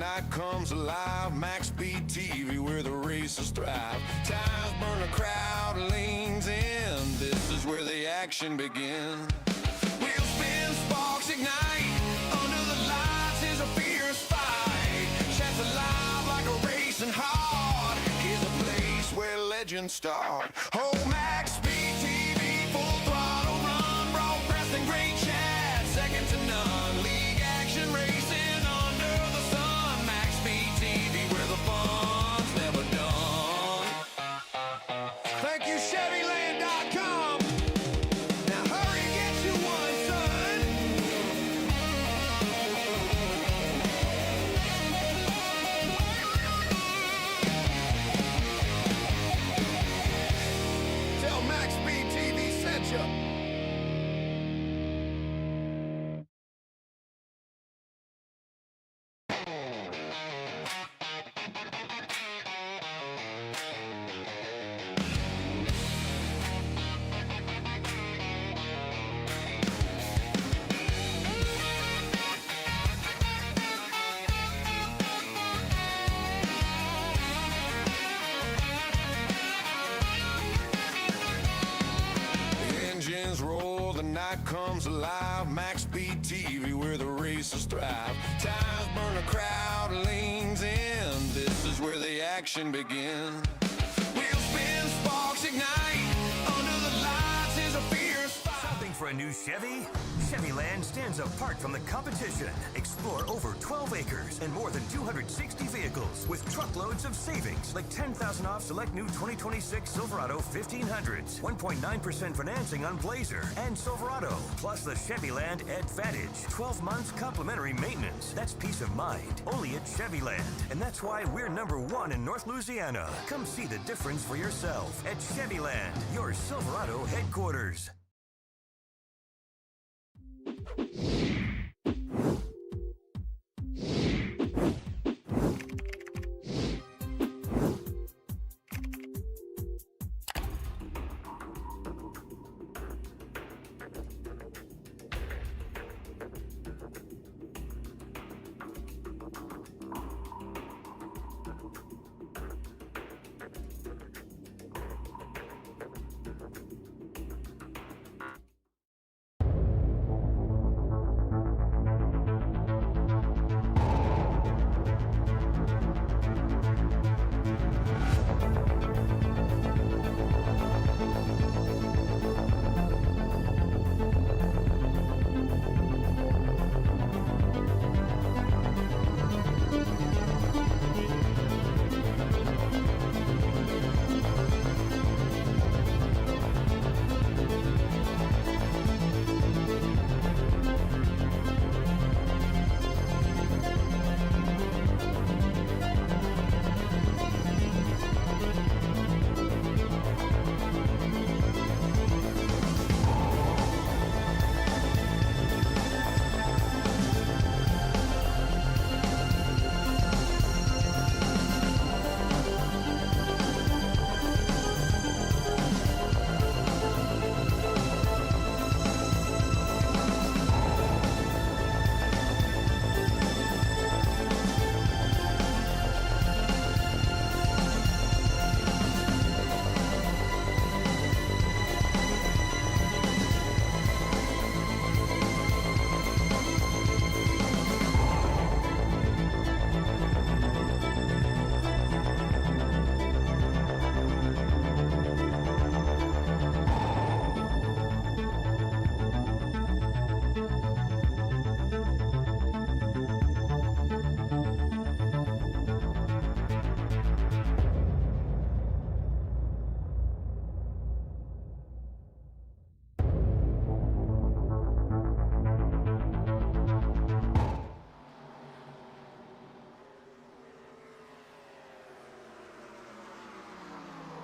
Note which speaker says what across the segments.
Speaker 1: night comes alive. MaxspeedTV, where the races thrive. Tires burn, a crowd leans in. This is where the action begins. Wheels spin, sparks ignite. Under the lights is a fierce fight. Chats alive like a racing heart. Here's a place where legends start. Oh, MaxspeedTV, full throttle run. Broadcasting great chat, second to none. League action racing under the sun. MaxspeedTV, where the fun's never done. Thank you, Chevyland.com. Now hurry, get you one, son. Tell MaxspeedTV sent you. Engines roar, the night comes alive. MaxspeedTV, where the races thrive. Tires burn, a crowd leans in. This is where the action begins. Wheels spin, sparks ignite. Under the lights is a fierce fight.
Speaker 2: Shopping for a new Chevy? Chevyland stands apart from the competition. Explore over 12 acres and more than 260 vehicles with truckloads of savings, like $10,000 off select new 2026 Silverado 1500s, 1.9% financing on Blazer and Silverado, plus the Chevyland Advantage, 12 months complimentary maintenance. That's peace of mind, only at Chevyland. And that's why we're #1 in North Louisiana. Come see the difference for yourself at Chevyland, your Silverado headquarters.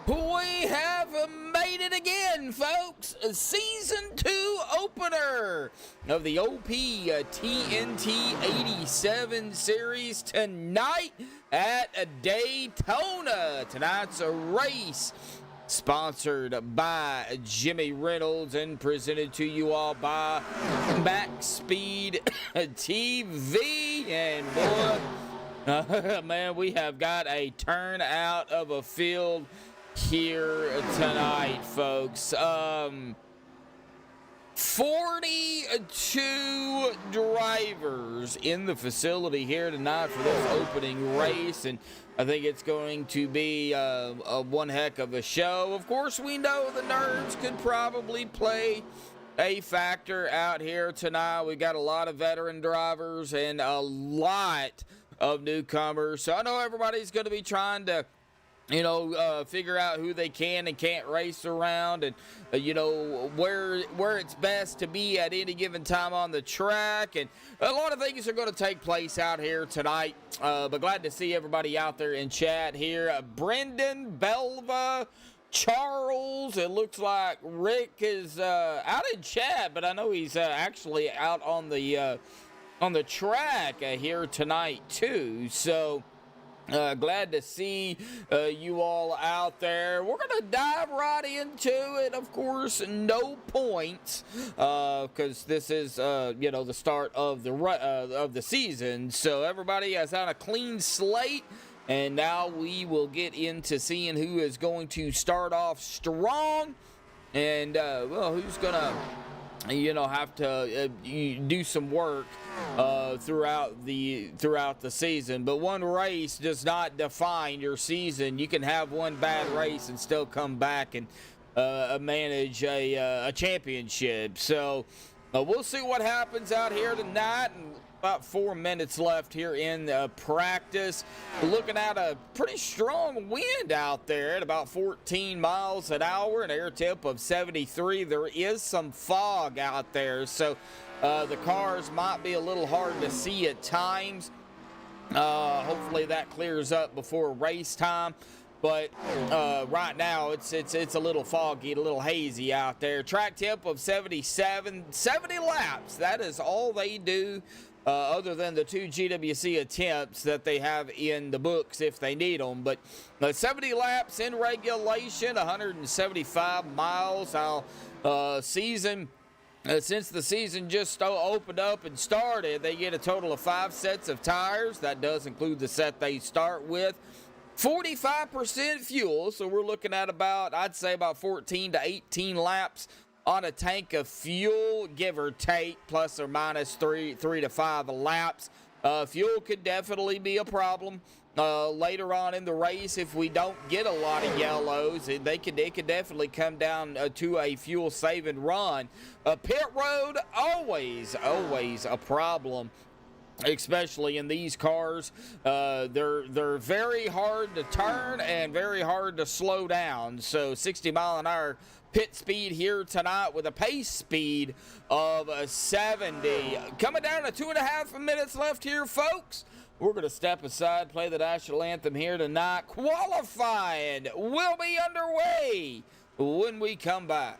Speaker 3: We have made it again, folks. Season 2 opener of the OP TNT 87 series tonight at Daytona. Tonight's a race sponsored by Jimmy Reynolds and presented to you all by MaxspeedTV. And boy, Man, we have got a turnout of a field here tonight, folks. 42 drivers in the facility here tonight for this opening race, and I think it's going to be one heck of a show. Of course, we know the nerves could probably play a factor out here tonight. We got a lot of veteran drivers and a lot of newcomers, so I know everybody's going to be trying to figure out who they can and can't race around, and where it's best to be at any given time on the track, and a lot of things are going to take place out here tonight. But glad to see everybody out there in chat here. Brendan, Belva, Charles. It looks like Rick is out in chat, but I know he's actually out on the track here tonight too. So. Glad to see you all out there. We're going to dive right into it. Of course, no points because this is, the start of the season. So everybody has on a clean slate. And now we will get into seeing who is going to start off strong and, who's going to have to do some work throughout the season. But one race does not define your season. You can have one bad race and still come back and manage a championship. So we'll see what happens out here tonight. And about 4 minutes left here in practice. We're looking at a pretty strong wind out there at about 14 miles an hour, an air temp of 73. There is some fog out there, so the cars might be a little hard to see at times. Hopefully that clears up before race time. But right now, it's a little foggy, a little hazy out there. Track temp of 77, 70 laps. That is all they do. Other than the 2 GWC attempts that they have in the books if they need them. But 70 laps in regulation, 175 miles. Season, since the season just opened up and started, they get a total of 5 sets of tires. That does include the set they start with. 45% fuel, so we're looking at I'd say about 14 to 18 laps on a tank of fuel, give or take, plus or minus 3 to 5 laps. Fuel could definitely be a problem later on in the race if we don't get a lot of yellows. It could definitely come down to a fuel-saving run. Pit road, always a problem, especially in these cars. They're very hard to turn and very hard to slow down. So 60-mile-an-hour pit speed here tonight with a pace speed of 70. Coming down to 2.5 minutes left here, folks. We're going to step aside, play the national anthem here tonight. Qualifying will be underway when we come back.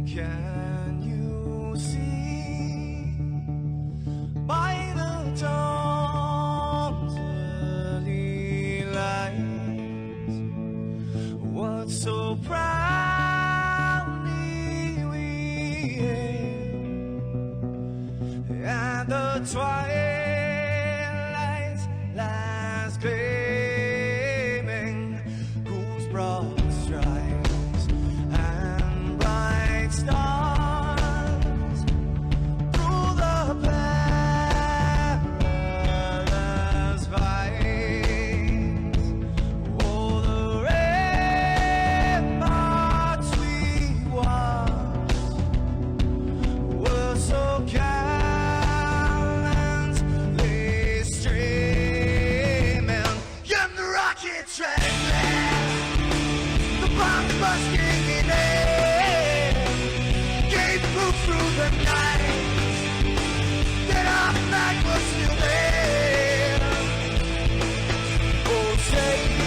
Speaker 4: Can you see by the dawn's early light what so proudly we hailed at the twilight's last gleaming, whose broad stripes and bright stars through the perilous fights, oh, the ramparts we watched were so gallantly streaming, and the rocket track, the bombs busting in air, gave proof through the night that our flag was still there. Oh, say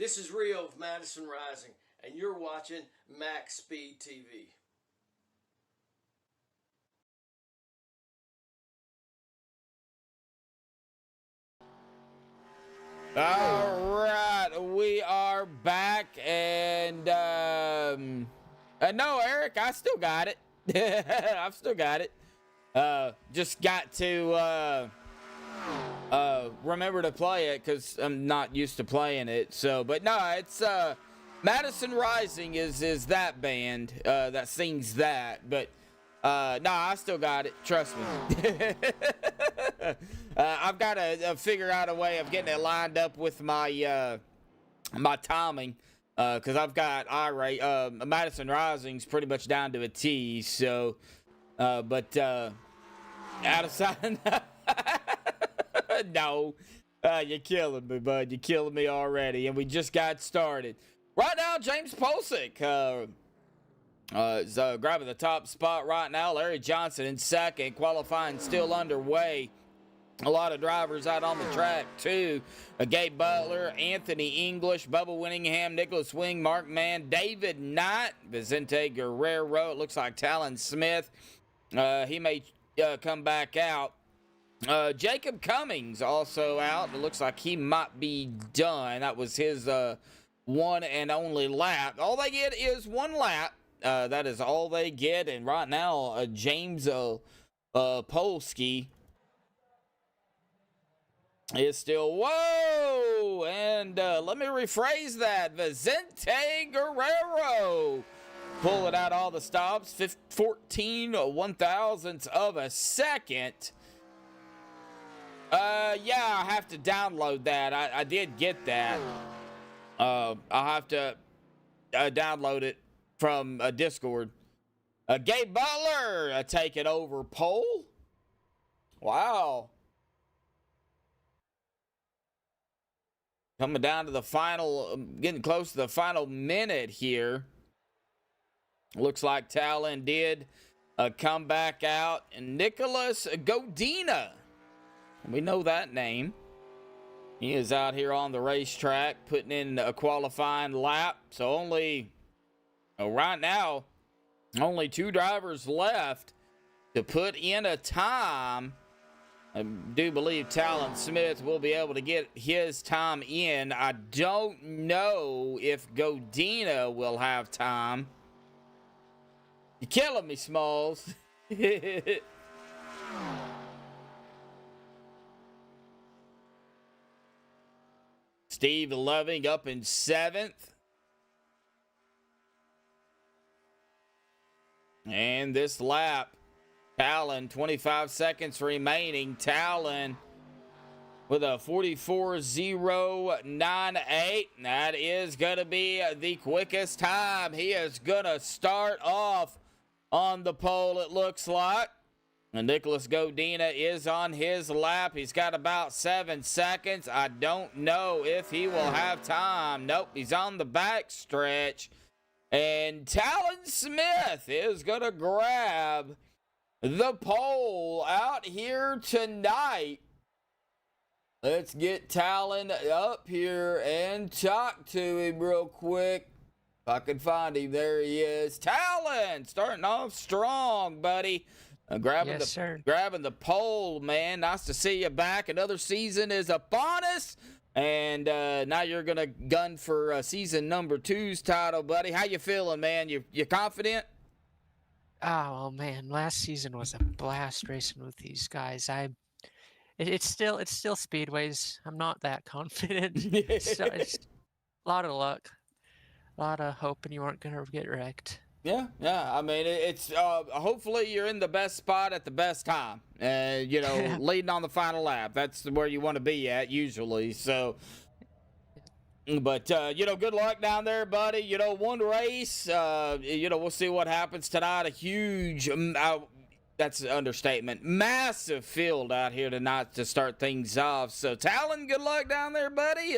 Speaker 5: This is Rio of Madison Rising, and you're watching Max Speed TV.
Speaker 3: All right, we are back, and no, Eric, I still got it. I've still got it. Just got to remember to play it because I'm not used to playing it. So, but no, it's Madison Rising is that band that sings that, but no, I still got it. Trust me. I've got to figure out a way of getting it lined up with my my timing because I've got Madison Rising's pretty much down to a T. So, but outside, no, you're killing me, bud. You're killing me already, and we just got started. Right now, James Polsick is grabbing the top spot right now. Larry Johnson in second. Qualifying still underway. A lot of drivers out on the track, too. Gabe Butler, Anthony English, Bubba Winningham, Nicholas Wing, Mark Mann, David Knight, Vicente Guerrero. It looks like Talon Smith. He may come back out. Jacob Cummings also out. It looks like he might be done. That was his one and only lap. All they get is one lap. That is all they get. And right now, James Polsky is still, whoa! And let me rephrase that. Vicente Guerrero pulling out all the stops. 14 one-thousandths of a second. Yeah, I have to download that. I did get that. I'll have to download it from Discord. Gabe Butler taking over pole. Wow. Coming down to the final, getting close to the final minute here. Looks like Talon did come back out. And Nicholas Godina. We know that name. He is out here on the racetrack putting in a qualifying lap. So right now, only two drivers left to put in a time. I do believe Talon Smith will be able to get his time in. I don't know if Godina will have time. You're killing me, Smalls. Steve Loving up in 7th. And this lap, Talon, 25 seconds remaining. Talon with a 44.098. That is going to be the quickest time. He is going to start off on the pole, it looks like. And Nicholas Godina is on his lap. He's got about 7 seconds. I don't know if he will have time. Nope, he's on the back stretch. And Talon Smith is going to grab the pole out here tonight. Let's get Talon up here and talk to him real quick. If I can find him, there he is. Talon, starting off strong, buddy. Grabbing the pole, man. Nice to see you back. Another season is upon us. And now you're going to gun for season number 2's title, buddy. How you feeling, man? You confident?
Speaker 6: Oh, well, man, last season was a blast racing with these guys. It's still speedways. I'm not that confident. So it's a lot of luck, a lot of hoping you weren't gonna get wrecked.
Speaker 3: Yeah. I mean, it's hopefully you're in the best spot at the best time. Leading on the final lap. That's where you want to be at usually. So, but good luck down there, buddy. One race. We'll see what happens tonight. A huge, that's an understatement. Massive field out here tonight to start things off. So, Talon, good luck down there, buddy.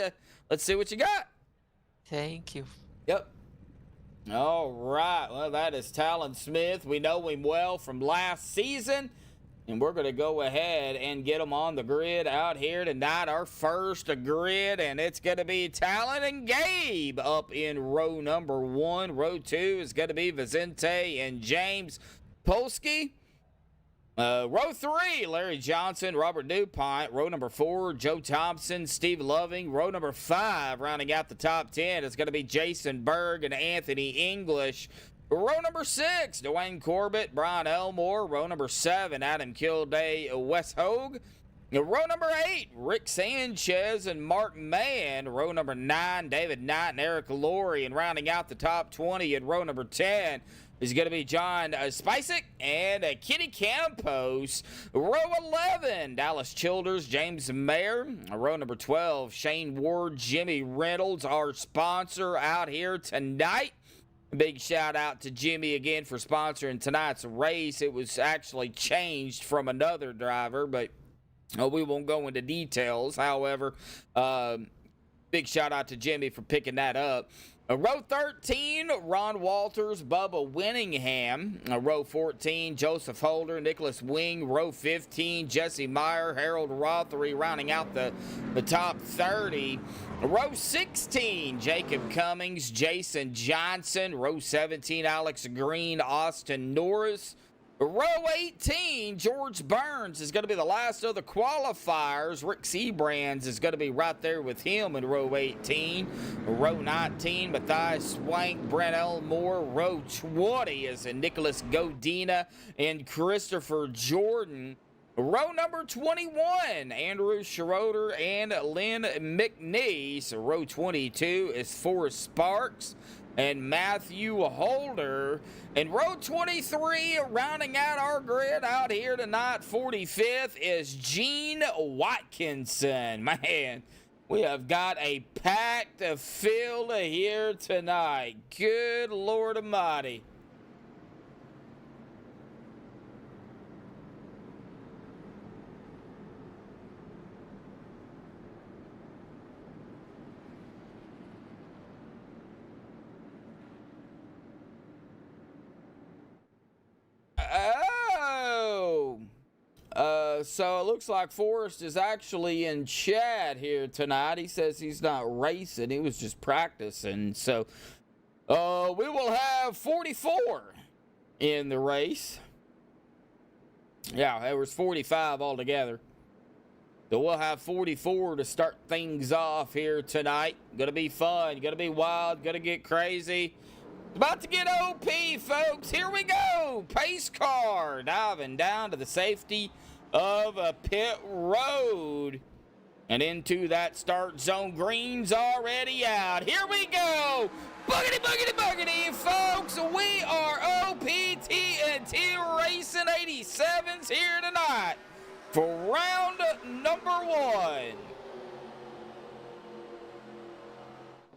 Speaker 3: Let's see what you got.
Speaker 6: Thank you.
Speaker 3: Yep. All right. Well, that is Talon Smith. We know him well from last season. And we're going to go ahead and get them on the grid out here tonight. Our first grid, and it's going to be Talon and Gabe up in row number 1. Row 2 is going to be Vicente and James Polsky. Row 3, Larry Johnson, Robert DuPont. Row number 4, Joe Thompson, Steve Loving. Row number 5, rounding out the top 10, is going to be Jason Berg and Anthony English. Row number 6, Dwayne Corbett, Brian Elmore. Row number 7, Adam Kilday, Wes Hogue. Row number 8, Rick Sanchez and Mark Mann. Row number 9, David Knight and Eric Laurie. And rounding out the top 20 in row number 10 is going to be John Spicek and Kitty Campos. Row 11, Dallas Childers, James Mayer. Row number 12, Shane Ward, Jimmy Reynolds, our sponsor out here tonight. Big shout out to Jimmy again for sponsoring tonight's race. It was actually changed from another driver, but we won't go into details. However, big shout out to Jimmy for picking that up. Row 13, Ron Walters, Bubba Winningham. Row 14, Joseph Holder, Nicholas Wing. Row 15, Jesse Meyer, Harold Rothery, rounding out the top 30. Row 16, Jacob Cummings, Jason Johnson. Row 17, Alex Green, Austin Norris. Row 18, George Burns is going to be the last of the qualifiers. Rick Seabrands is going to be right there with him in row 18. Row 19, Matthias Swank, Brent Elmore. Row 20 is Nicholas Godina and Christopher Jordan. Row number 21, Andrew Schroeder and Lynn McNeese. Row 22 is Forrest Sparks and Matthew Holder. And row 23, rounding out our grid out here tonight, 45th, is Gene Watkinson. Man, we have got a packed field here tonight. Good Lord Almighty. So it looks like Forrest is actually in chat here tonight. He says he's not racing. He was just practicing. So we will have 44 in the race. Yeah, there was 45 altogether. So we'll have 44 to start things off here tonight. Gonna be fun. Gonna be wild. Gonna get crazy. About to get OP, folks. Here we go. Pace car diving down to the safety of a pit road and into that start zone. Green's already out. Here we go. Boogity, boogity, boogity, folks. We are TNT Racing 87s here tonight for round number 1.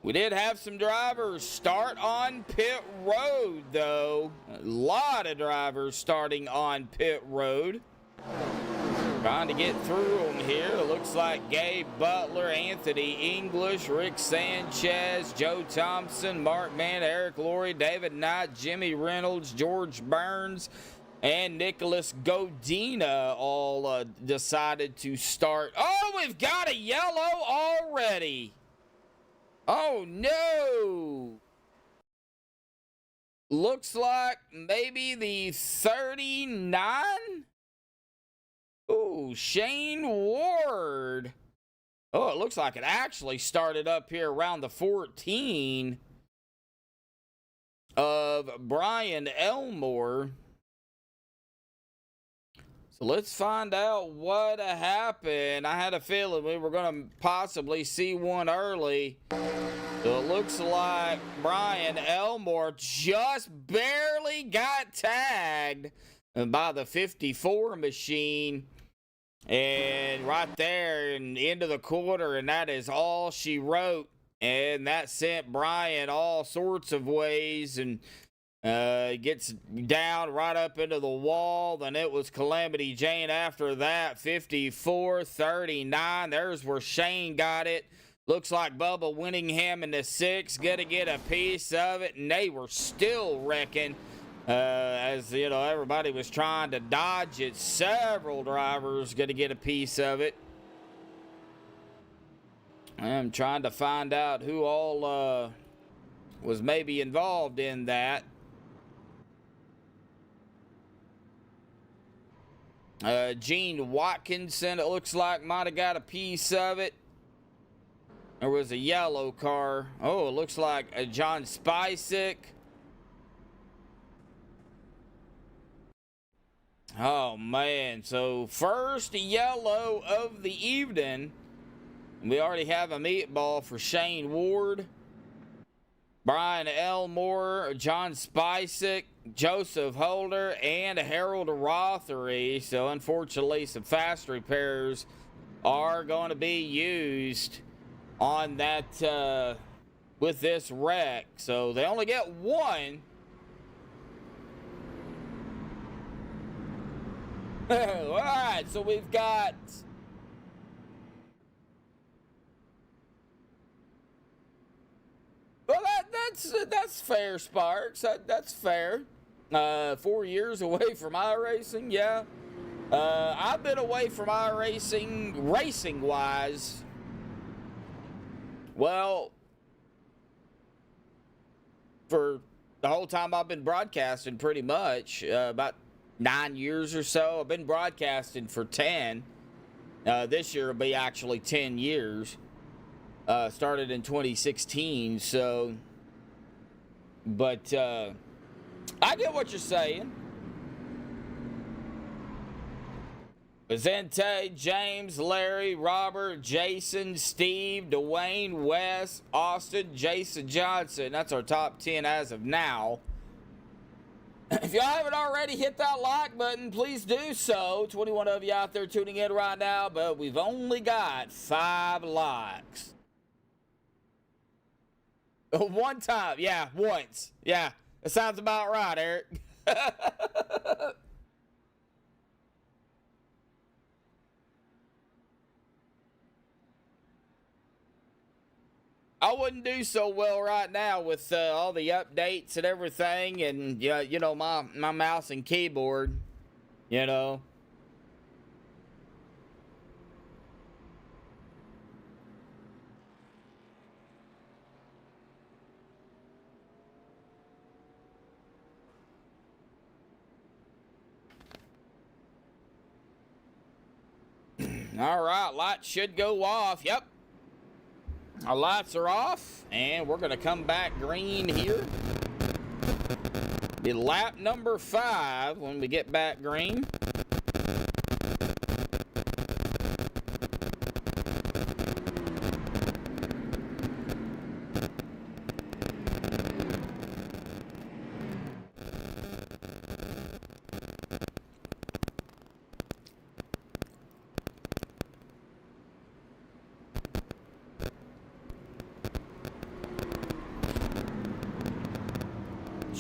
Speaker 3: We did have some drivers start on pit road, though. A lot of drivers starting on pit road. Trying to get through them here. It looks like Gabe Butler, Anthony English, Rick Sanchez, Joe Thompson, Mark Mann, Eric Laurie, David Knight, Jimmy Reynolds, George Burns, and Nicholas Godina all decided to start. Oh, we've got a yellow already. Oh, no. Looks like maybe the 39? Oh, Shane Ward. Oh, it looks like it actually started up here around the 14 of Brian Elmore. So let's find out what happened. I had a feeling we were going to possibly see one early. So it looks like Brian Elmore just barely got tagged by the 54 machine. And right there and into the quarter, and that is all she wrote. And that sent Brian all sorts of ways, and gets down right up into the wall. Then it was Calamity Jane after that, 54-39. There's where Shane got it. Looks like Bubba Winningham in the 6, gonna get a piece of it, and they were still wrecking As you know, everybody was trying to dodge it. Several drivers going to get a piece of it. I'm trying to find out who all was maybe involved in that. Gene Watkinson, it looks like, might have got a piece of it. There was a yellow car. Oh, it looks like John Spicek. Oh, man. So, first yellow of the evening. We already have a meatball for Shane Ward, Brian Elmore, John Spicek, Joseph Holder, and Harold Rothery. So, unfortunately, some fast repairs are going to be used on that with this wreck. So, they only get one. All right, so we've got well, that's fair, Sparks. That's fair. 4 years away from iRacing, yeah. I've been away from iRacing, racing-wise. Well, for the whole time I've been broadcasting, pretty much about 9 years or so. I've been broadcasting for 10. This year will be actually 10 years. Started in 2016, so, but I get what you're saying. Vicente, James, Larry, Robert, Jason, Steve, Dwayne, Wes, Austin, Jason Johnson. That's our top 10 as of now. If you haven't already, hit that like button. Please do so. 21 of you out there tuning in right now, but we've only got 5 likes. One time. Yeah, once. Yeah, that sounds about right, Eric. I wouldn't do so well right now with all the updates and everything, and you know, my mouse and keyboard, you know. All right, lights should go off. Yep. Our lights are off, and we're going to come back green here. Be lap number 5 when we get back green.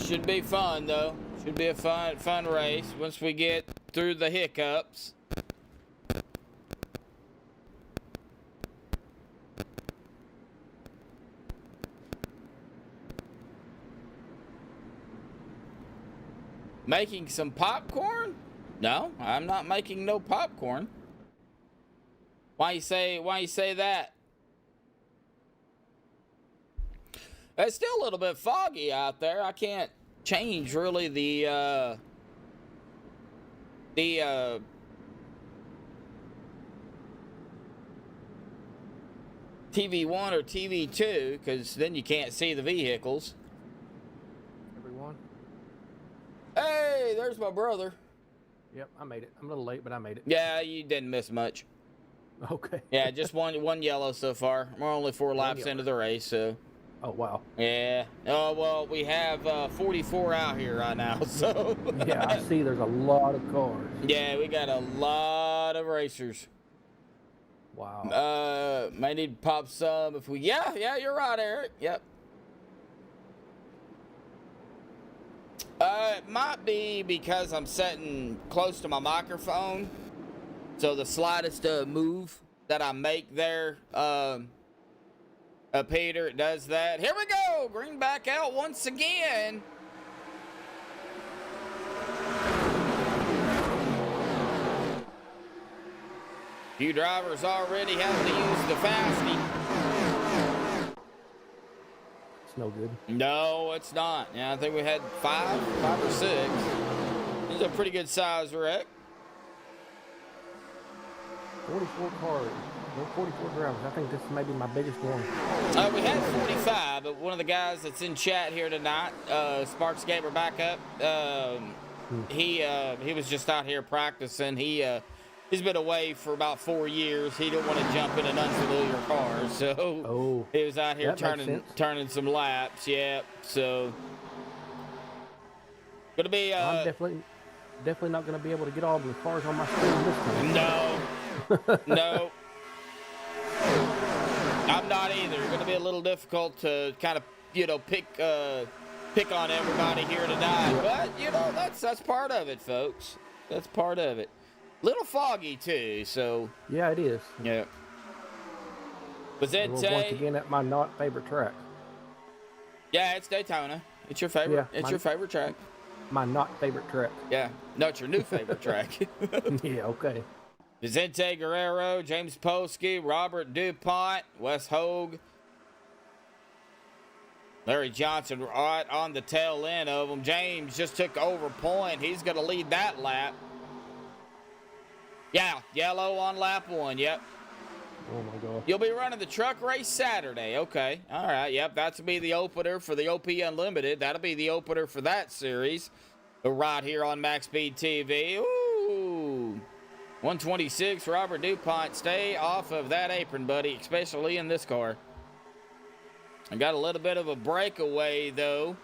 Speaker 3: Should be fun, though. Should be a fun race once we get through the hiccups. Making some popcorn? No, I'm not making no popcorn. Why you say that? It's still a little bit foggy out there. I can't change really the TV1 or TV2 because then you can't see the vehicles.
Speaker 7: Everyone.
Speaker 3: Hey, there's my brother.
Speaker 7: Yep, I made it. I'm a little late, but I made it.
Speaker 3: Yeah, you didn't miss much.
Speaker 7: Okay.
Speaker 3: Yeah, just one yellow so far. We're only 4 laps into the race, so.
Speaker 7: Oh, wow.
Speaker 3: Yeah. Oh, well, we have 44 out here right now, so.
Speaker 7: Yeah, I see there's a lot of cars.
Speaker 3: Yeah, we got a lot of racers.
Speaker 7: Wow.
Speaker 3: May need to pop some if we. Yeah, you're right, Eric. Yep. It might be because I'm sitting close to my microphone, so the slightest move that I make there, Peter, it does that. Here we go, green back out once again. Few drivers already having to use the fasty.
Speaker 7: It's no good.
Speaker 3: No, it's not. Yeah, I think we had five or six. This is a pretty good size wreck.
Speaker 7: 44 cars. No 44 drivers. I think this is maybe my biggest one.
Speaker 3: We had 45, but one of the guys that's in chat here tonight, Sparks Gamer Backup, he was just out here practicing. He's been away for about 4 years. He didn't want to jump in an unfamiliar car, so he was out here turning some laps. Yep. So gonna be.
Speaker 7: I'm definitely not gonna be able to get all the cars on my screen this time.
Speaker 3: No. I'm not either. It's going to be a little difficult to kind of, pick on everybody here tonight. But, that's part of it, folks. That's part of it. Little foggy, too, so.
Speaker 7: Yeah, it is.
Speaker 3: Yeah. Was it
Speaker 7: once again at my not favorite track.
Speaker 3: Yeah, it's Daytona. It's your favorite.
Speaker 7: Yeah,
Speaker 3: it's your favorite track.
Speaker 7: My not favorite track.
Speaker 3: Yeah. No, it's your new favorite track.
Speaker 7: Yeah, okay.
Speaker 3: Vicente Guerrero, James Polsky, Robert DuPont, Wes Hogue, Larry Johnson right on the tail end of them. James just took over point. He's going to lead that lap. Yeah, yellow on lap 1. Yep.
Speaker 7: Oh, my God.
Speaker 3: You'll be running the truck race Saturday. Okay. All right. Yep. That's be the opener for the OP Unlimited. That'll be the opener for that series right here on MaxspeedTV. Ooh. 126, Robert DuPont, stay off of that apron, buddy, especially in this car. I got a little bit of a breakaway, though.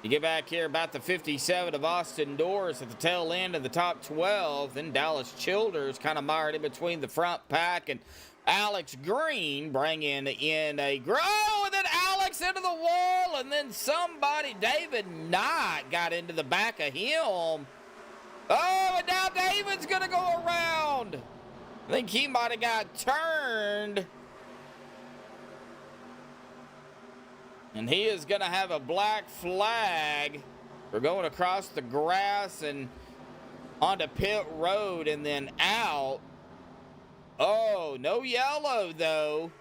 Speaker 3: You get back here about the 57 of Austin Doris at the tail end of the top 12. Then Dallas Childers kind of mired in between the front pack. And Alex Green bringing in a grow. And then Alex into the wall. And then somebody, David Knight, got into the back of him. Oh, and now David's going to go around. I think he might have got turned. And he is going to have a black flag for going across the grass and onto pit road and then out. Oh, no yellow, though.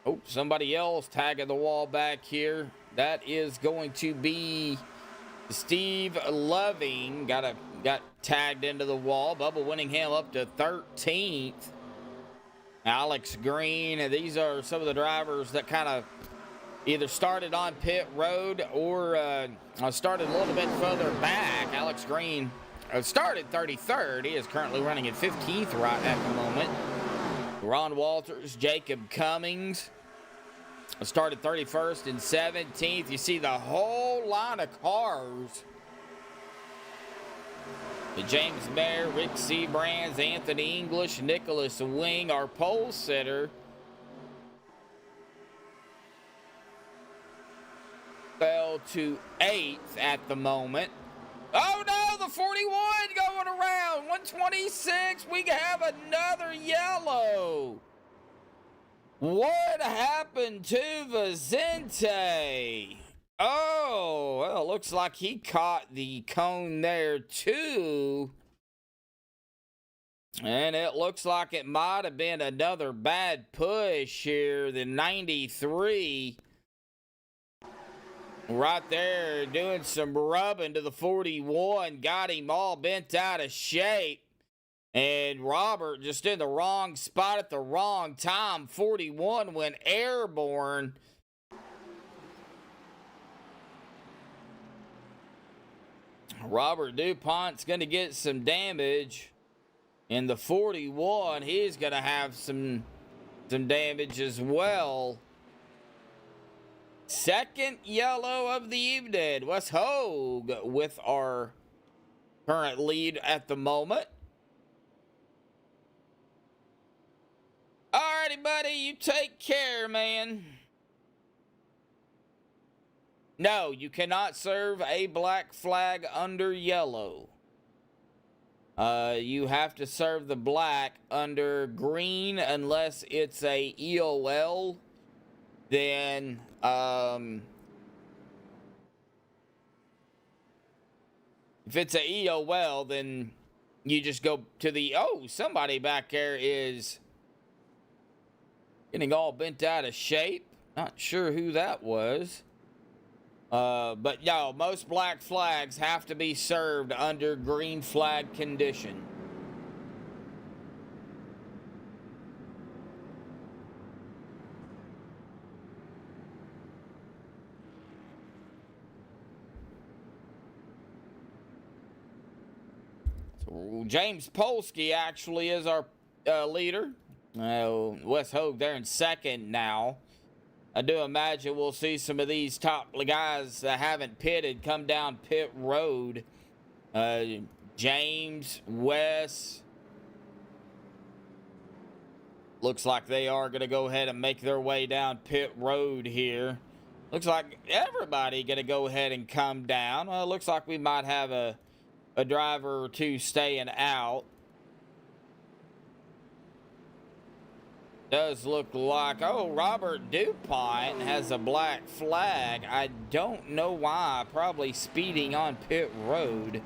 Speaker 3: Oh, somebody else tagging the wall back here. That is going to be Steve Loving. Got tagged into the wall. Bubba Winningham up to 13th. Alex Green. These are some of the drivers that kind of either started on pit road or started a little bit further back. Alex Green started 33rd. He is currently running at 15th right at the moment. Ron Walters, Jacob Cummings started 31st and 17th. You see the whole line of cars. James Mayer, Rick Seabrands, Anthony English, Nicholas Wing, our pole sitter. Fell to 8th at the moment. Oh no, the 41 going around. 126, we have another yellow. What happened to Vicente? Oh, well, looks like he caught the cone there too. And it looks like it might have been another bad push here. The 93. Right there, doing some rubbing to the 41. Got him all bent out of shape. And Robert just in the wrong spot at the wrong time. 41 went airborne. Robert DuPont's going to get some damage. And the 41, he's going to have some damage as well. Second yellow of the evening. Wes Hogue with our current lead at the moment. Alrighty, buddy, you take care, man. No, you cannot serve a black flag under yellow. You have to serve the black under green unless it's a EOL. Then if it's a EOL, then you just go to the... Oh, somebody back there is getting all bent out of shape. Not sure who that was. But no, most black flags have to be served under green flag condition. So James Polsky actually is our leader. Wes Hogue there in second now. I do imagine we'll see some of these top guys that haven't pitted come down pit road. James, Wes. Looks like they are going to go ahead and make their way down pit road here. Looks like everybody going to go ahead and come down. Looks like we might have a driver or two staying out. Does look like, oh, Robert DuPont has a black flag. I don't know why. Probably speeding on pit road.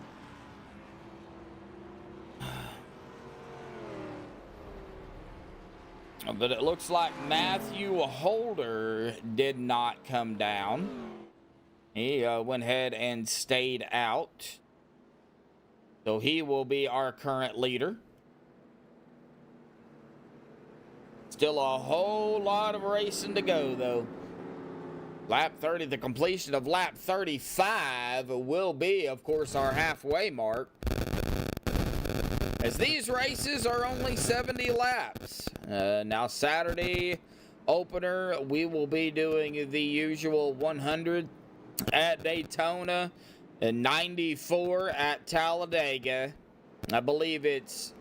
Speaker 3: But it looks like Matthew Holder did not come down. He went ahead and stayed out. So he will be our current leader. Still a whole lot of racing to go, though. Lap 30, the completion of lap 35 will be, of course, our halfway mark. As these races are only 70 laps. Now, Saturday opener, we will be doing the usual 100 at Daytona and 94 at Talladega. I believe it's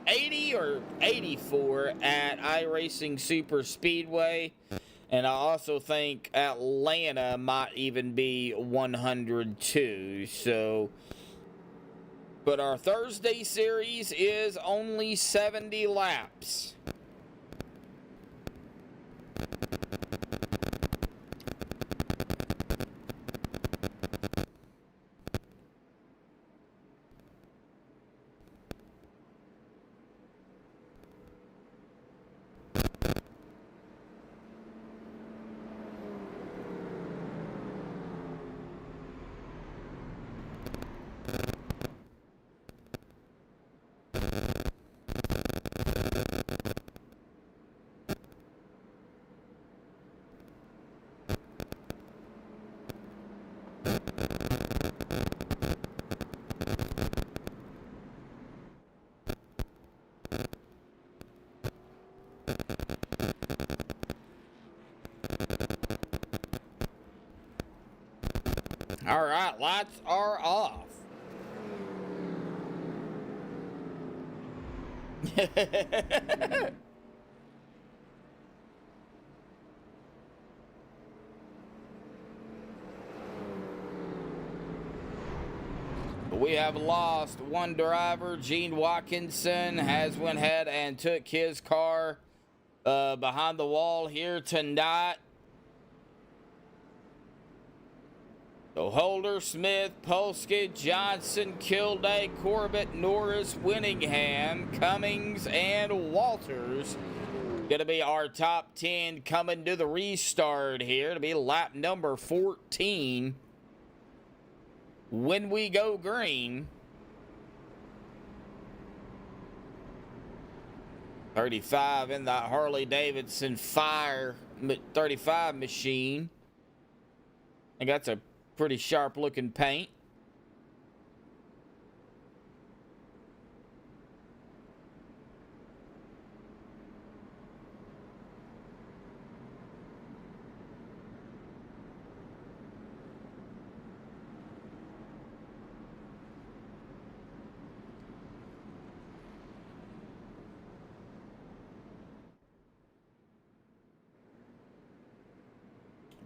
Speaker 3: 80 or 84 at iRacing Super Speedway. And I also think Atlanta might even be 102. So, but our Thursday series is only 70 laps. All right, lights are off. We have lost one driver. Gene Watkinson has went ahead and took his car behind the wall here tonight. So Holder, Smith, Polsky, Johnson, Kilday, Corbett, Norris, Winningham, Cummings, and Walters gonna be our top 10 coming to the restart here to be lap number 14 when we go green. 35 in that Harley-Davidson Fire 35 machine. I think that's a pretty sharp looking paint.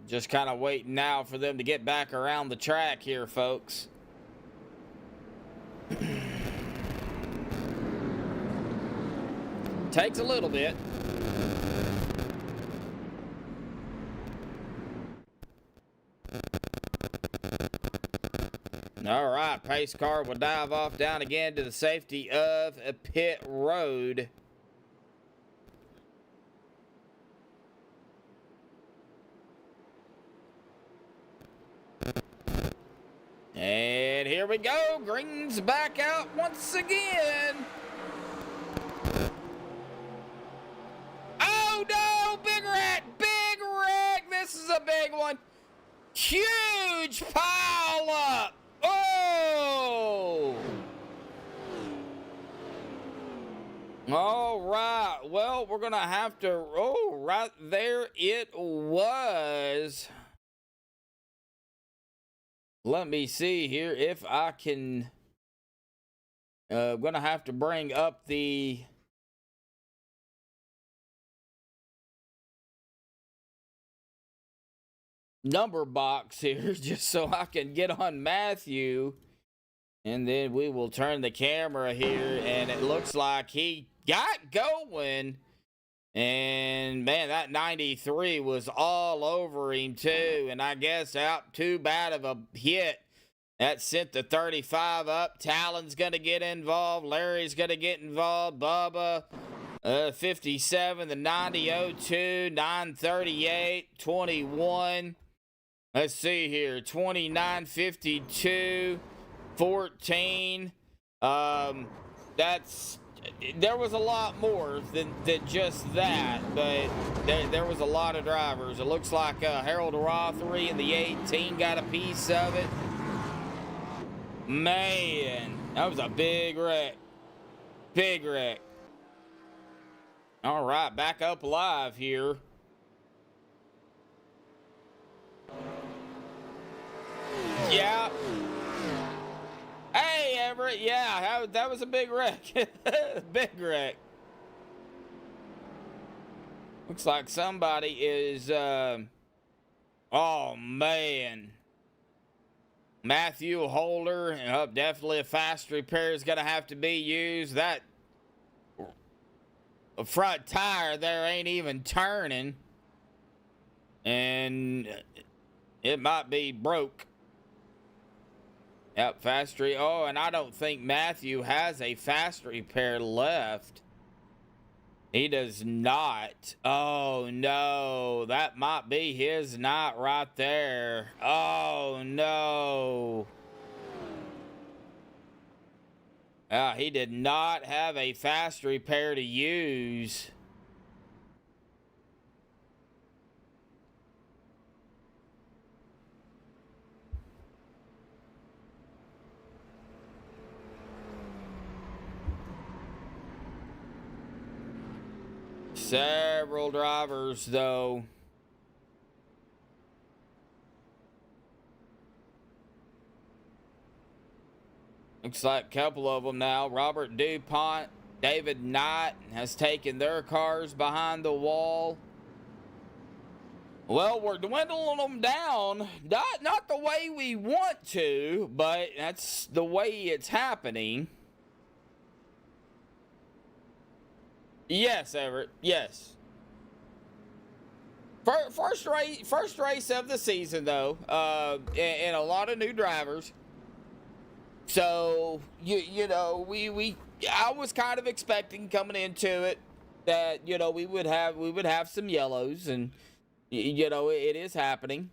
Speaker 3: Just kind of waiting now for them to get back around the track here, folks. Takes a little bit. All right, pace car will dive off down again to the safety of a pit road. And here we go. Green's back out once again. Oh no, big wreck, big wreck. This is a big one. Huge pile up. Oh. All right. Well, we're going to have to, oh, right there it was. Let me see here if I can, I'm going to have to bring up the number box here just so I can get on Matthew. And then we will turn the camera here, and it looks like he got going. And, man, that 93 was all over him, too. And I guess out too bad of a hit. That sent the 35 up. Talon's going to get involved. Larry's going to get involved. Bubba, 57, the 90-02, 938, 21. Let's see here, 29-52. 14. There was a lot more than just that, but there was a lot of drivers. It looks like Harold Rothery in the 18 got a piece of it. Man, that was a big wreck. Big wreck. All right, back up live here. Yeah. Hey, Everett. Yeah, that was a big wreck. Big wreck. Looks like somebody is, oh, man. Matthew Holder. Definitely a fast repair is going to have to be used. That front tire there ain't even turning. And it might be broke. Yep, oh, and I don't think Matthew has a fast repair left. He does not. Oh, no. That might be his night right there. Oh, no. He did not have a fast repair to use. Several drivers, though. Looks like a couple of them now. Robert DuPont, David Knight has taken their cars behind the wall. Well, we're dwindling them down. Not the way we want to, but that's the way it's happening. Yes, Everett. Yes. First race of the season, though, and a lot of new drivers. So you know, I was kind of expecting coming into it that we would have some yellows, and it is happening.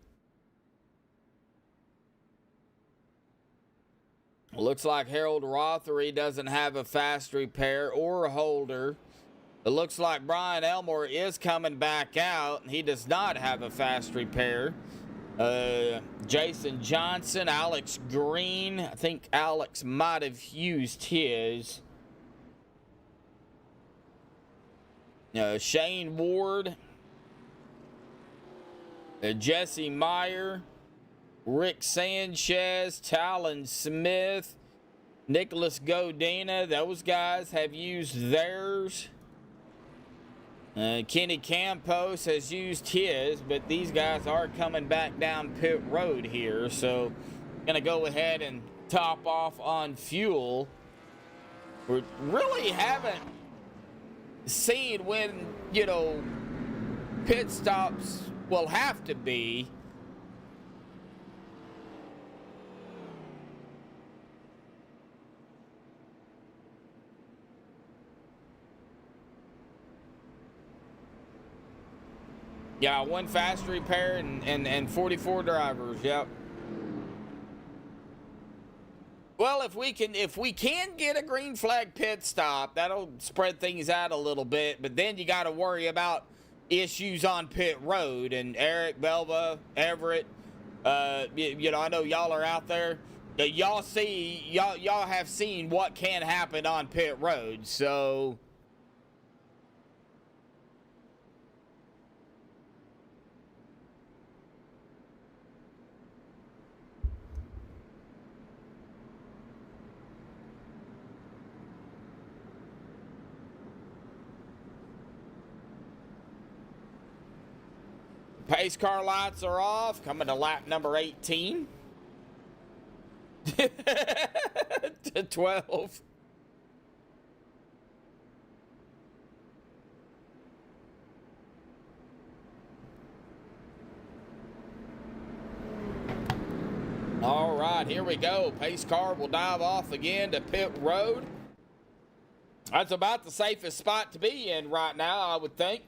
Speaker 3: Looks like Harold Rothery doesn't have a fast repair or a holder. It looks like Brian Elmore is coming back out. He does not have a fast repair. Jason Johnson, Alex Green. I think Alex might have used his. Shane Ward. Jesse Meyer. Rick Sanchez. Talon Smith. Nicholas Godina. Those guys have used theirs. Kenny Campos has used his, but these guys are coming back down pit road here, so gonna go ahead and top off on fuel. We really haven't seeing when, you know, pit stops will have to be. Yeah, one fast repair and 44 drivers. Yep. Well, if we can get a green flag pit stop, that'll spread things out a little bit. But then you got to worry about issues on pit road. And Eric, Belva, Everett, you know, I know y'all are out there. Y'all have seen what can happen on pit road. So. Pace car lights are off. Coming to lap number 18. To 12. All right, here we go. Pace car will dive off again to pit road. That's about the safest spot to be in right now, I would think.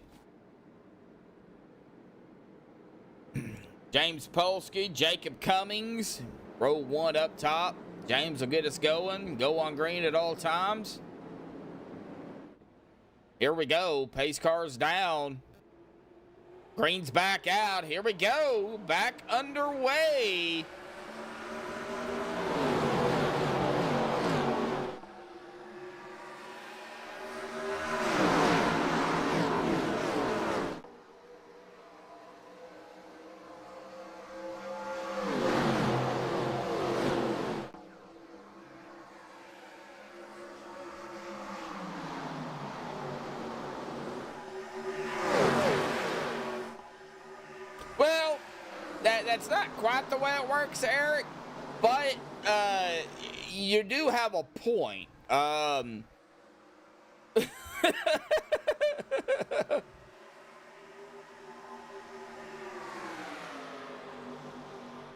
Speaker 3: James Polsky, Jacob Cummings, row 1 up top. James will get us going. Go on green at all times. Here we go. Pace car's down. Green's back out. Here we go. Back underway. That's not quite the way it works, Eric, but you do have a point.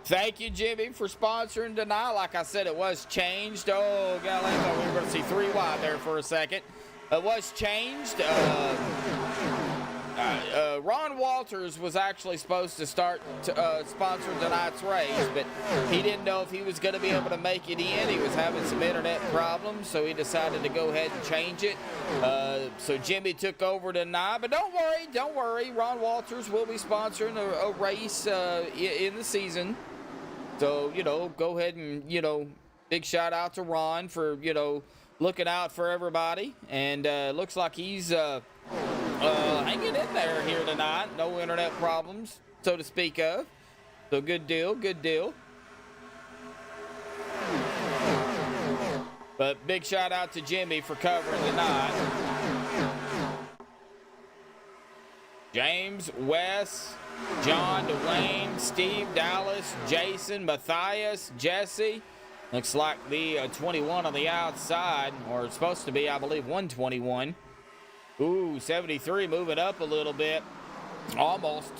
Speaker 3: Thank you, Jimmy, for sponsoring tonight. Like I said, it was changed. Oh, golly, I thought we were going to see 3 wide there for a second. It was changed. Ron Walters was actually supposed to start sponsor tonight's race, but he didn't know if he was going to be able to make it in. He was having some internet problems, so he decided to go ahead and change it. So Jimmy took over tonight, but don't worry. Ron Walters will be sponsoring a race in the season. So, you know, go ahead and, you know, big shout out to Ron for, you know, looking out for everybody. And looks like he's hanging in there here tonight. No internet problems, so to speak of. So good deal. But big shout out to Jimmy for covering tonight. James, Wes, John, Dwayne, Steve, Dallas, Jason, Matthias, Jesse. Looks like the 21 on the outside, or it's supposed to be, I believe, 121. Ooh, 73 moving up a little bit. Almost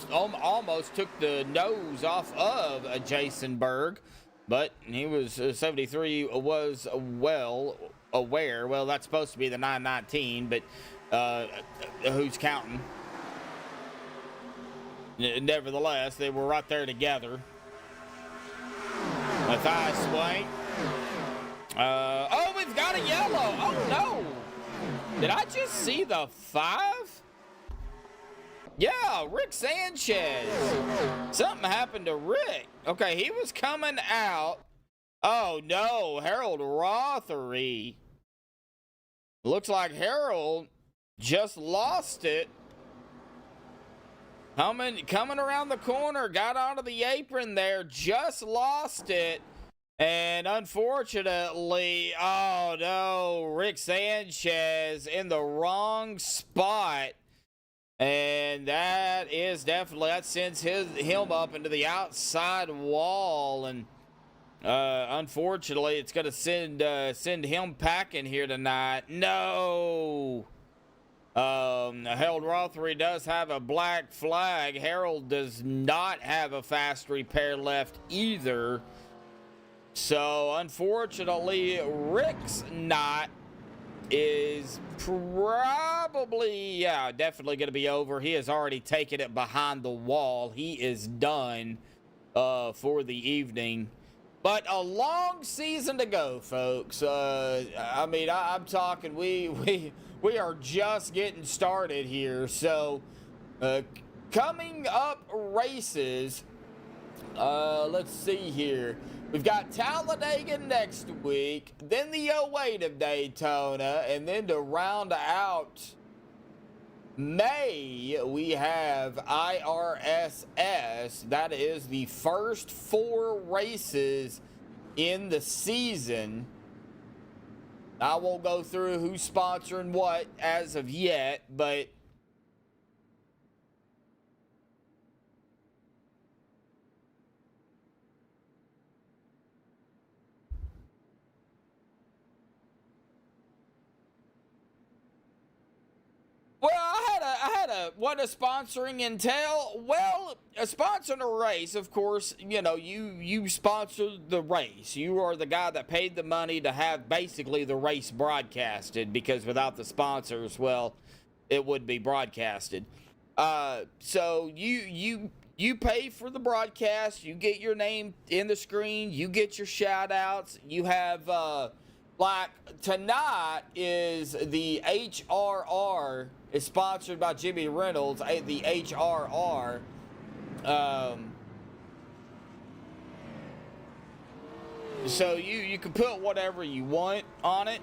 Speaker 3: took the nose off of Jason Berg, but he was 73 was well aware. Well, that's supposed to be the 919, but who's counting? Nevertheless, they were right there together. Matthias Swank. Oh, we've got a yellow. Oh, no. Did I just see the 5? Yeah, Rick Sanchez. Something happened to Rick. Okay, he was coming out. Oh, no. Harold Rothery. Looks like Harold just lost it. Coming around the corner, got onto the apron there, just lost it. And unfortunately, oh no, Rick Sanchez in the wrong spot. And that sends him up into the outside wall. And unfortunately, it's going to send him packing here tonight. No. Harold Rothery does have a black flag. Harold does not have a fast repair left either. So, unfortunately, Rick's knot is probably, yeah, definitely going to be over. He has already taken it behind the wall. He is done for the evening. But a long season to go, folks. I mean, I'm talking, we are just getting started here. So, coming up races, let's see here. We've got Talladega next week, then the 08 of Daytona, and then to round out May, we have IRSS. That is the first 4 races in the season. I won't go through who's sponsoring what as of yet, but well, I had a what a sponsoring entail. Well, a sponsoring a race, of course, you know, you sponsor the race. You are the guy that paid the money to have basically the race broadcasted, because without the sponsors, well, it would be broadcasted. So you pay for the broadcast, you get your name in the screen, you get your shout outs, you have like tonight is the HRR is sponsored by Jimmy Reynolds, the HRR. So you can put whatever you want on it.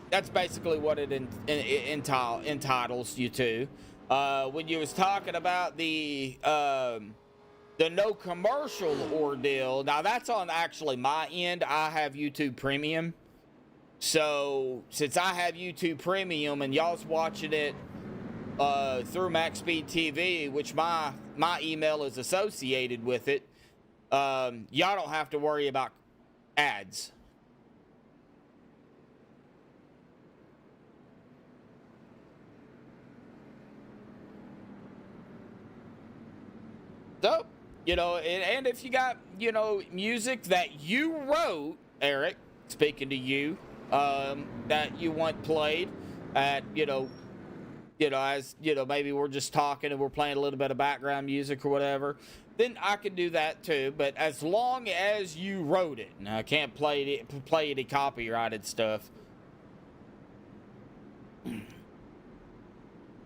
Speaker 3: That's basically what it entitles you to. When you was talking about the no commercial ordeal, now that's on actually my end. I have YouTube Premium. So since I have YouTube Premium and y'all's watching it through MaxspeedTV, which my email is associated with it, y'all don't have to worry about ads. So, you know, and if you got, you know, music that you wrote, Eric, speaking to you, that you want played at, you know, as, you know, maybe we're just talking and we're playing a little bit of background music or whatever, then I can do that too. But as long as you wrote it, now I can't play any copyrighted stuff.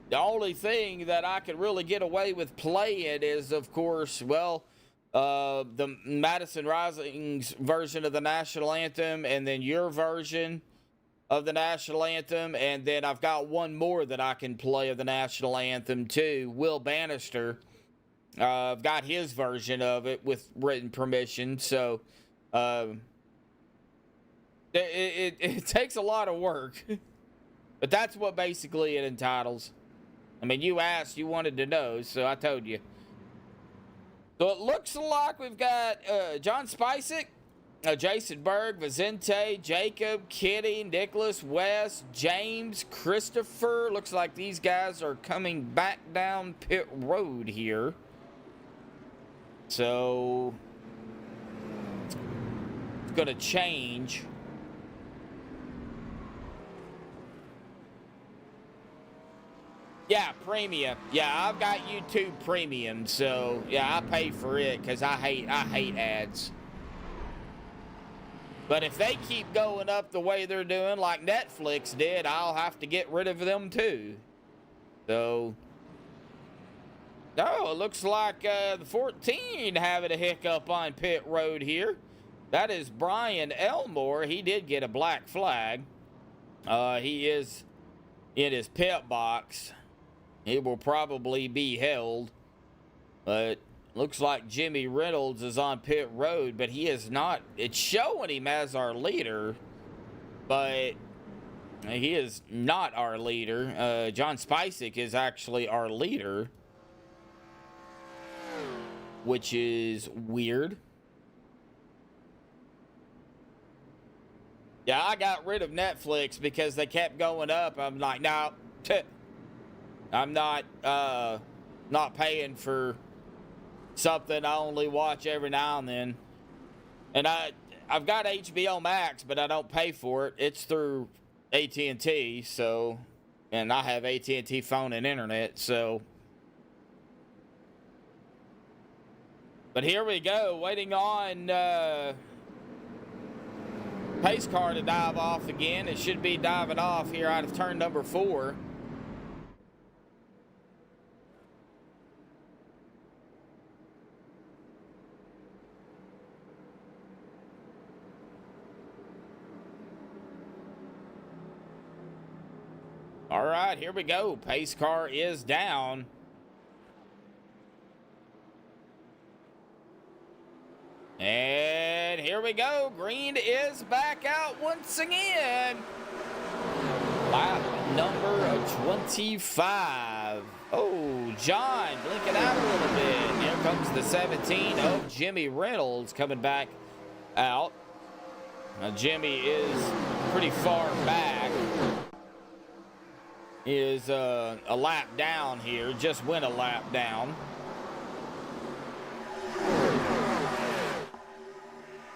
Speaker 3: The only thing that I could really get away with playing is, of course, well, the Madison Rising's version of the national anthem, and then your version of the national anthem, and then I've got one more that I can play of the national anthem too. Will Bannister, I've got his version of it with written permission, so it takes a lot of work, but that's what basically it entitles. I mean, you asked, you wanted to know, so I told you. So it looks like we've got John Spicek, Jason Berg, Vicente, Jacob, Kitty, Nicholas, West, James, Christopher. Looks like these guys are coming back down pit road here. So it's going to change. Yeah, premium. Yeah, I've got YouTube Premium, so yeah, I pay for it because I hate ads. But if they keep going up the way they're doing, like Netflix did, I'll have to get rid of them too. So, no, it looks like the 14 having a hiccup on pit road here. That is Brian Elmore. He did get a black flag. He is in his pit box. It will probably be held, but looks like Jimmy Reynolds is on pit road, but he is not. It's showing him as our leader, but he is not our leader. John Spicek is actually our leader, which is weird. Yeah, I got rid of Netflix because they kept going up. I'm like, no, I'm not paying for something I only watch every now and then. And I've got HBO Max, but I don't pay for it. It's through AT&T, so, and I have AT&T phone and internet, so. But here we go, waiting on pace car to dive off again. It should be diving off here out of turn number 4. All right, here we go. Pace car is down. And here we go. Green is back out once again. Lap number 25. Oh, John blinking out a little bit. Here comes the 17 of Jimmy Reynolds coming back out. Now, Jimmy is pretty far back. Is a lap down here. Just went a lap down.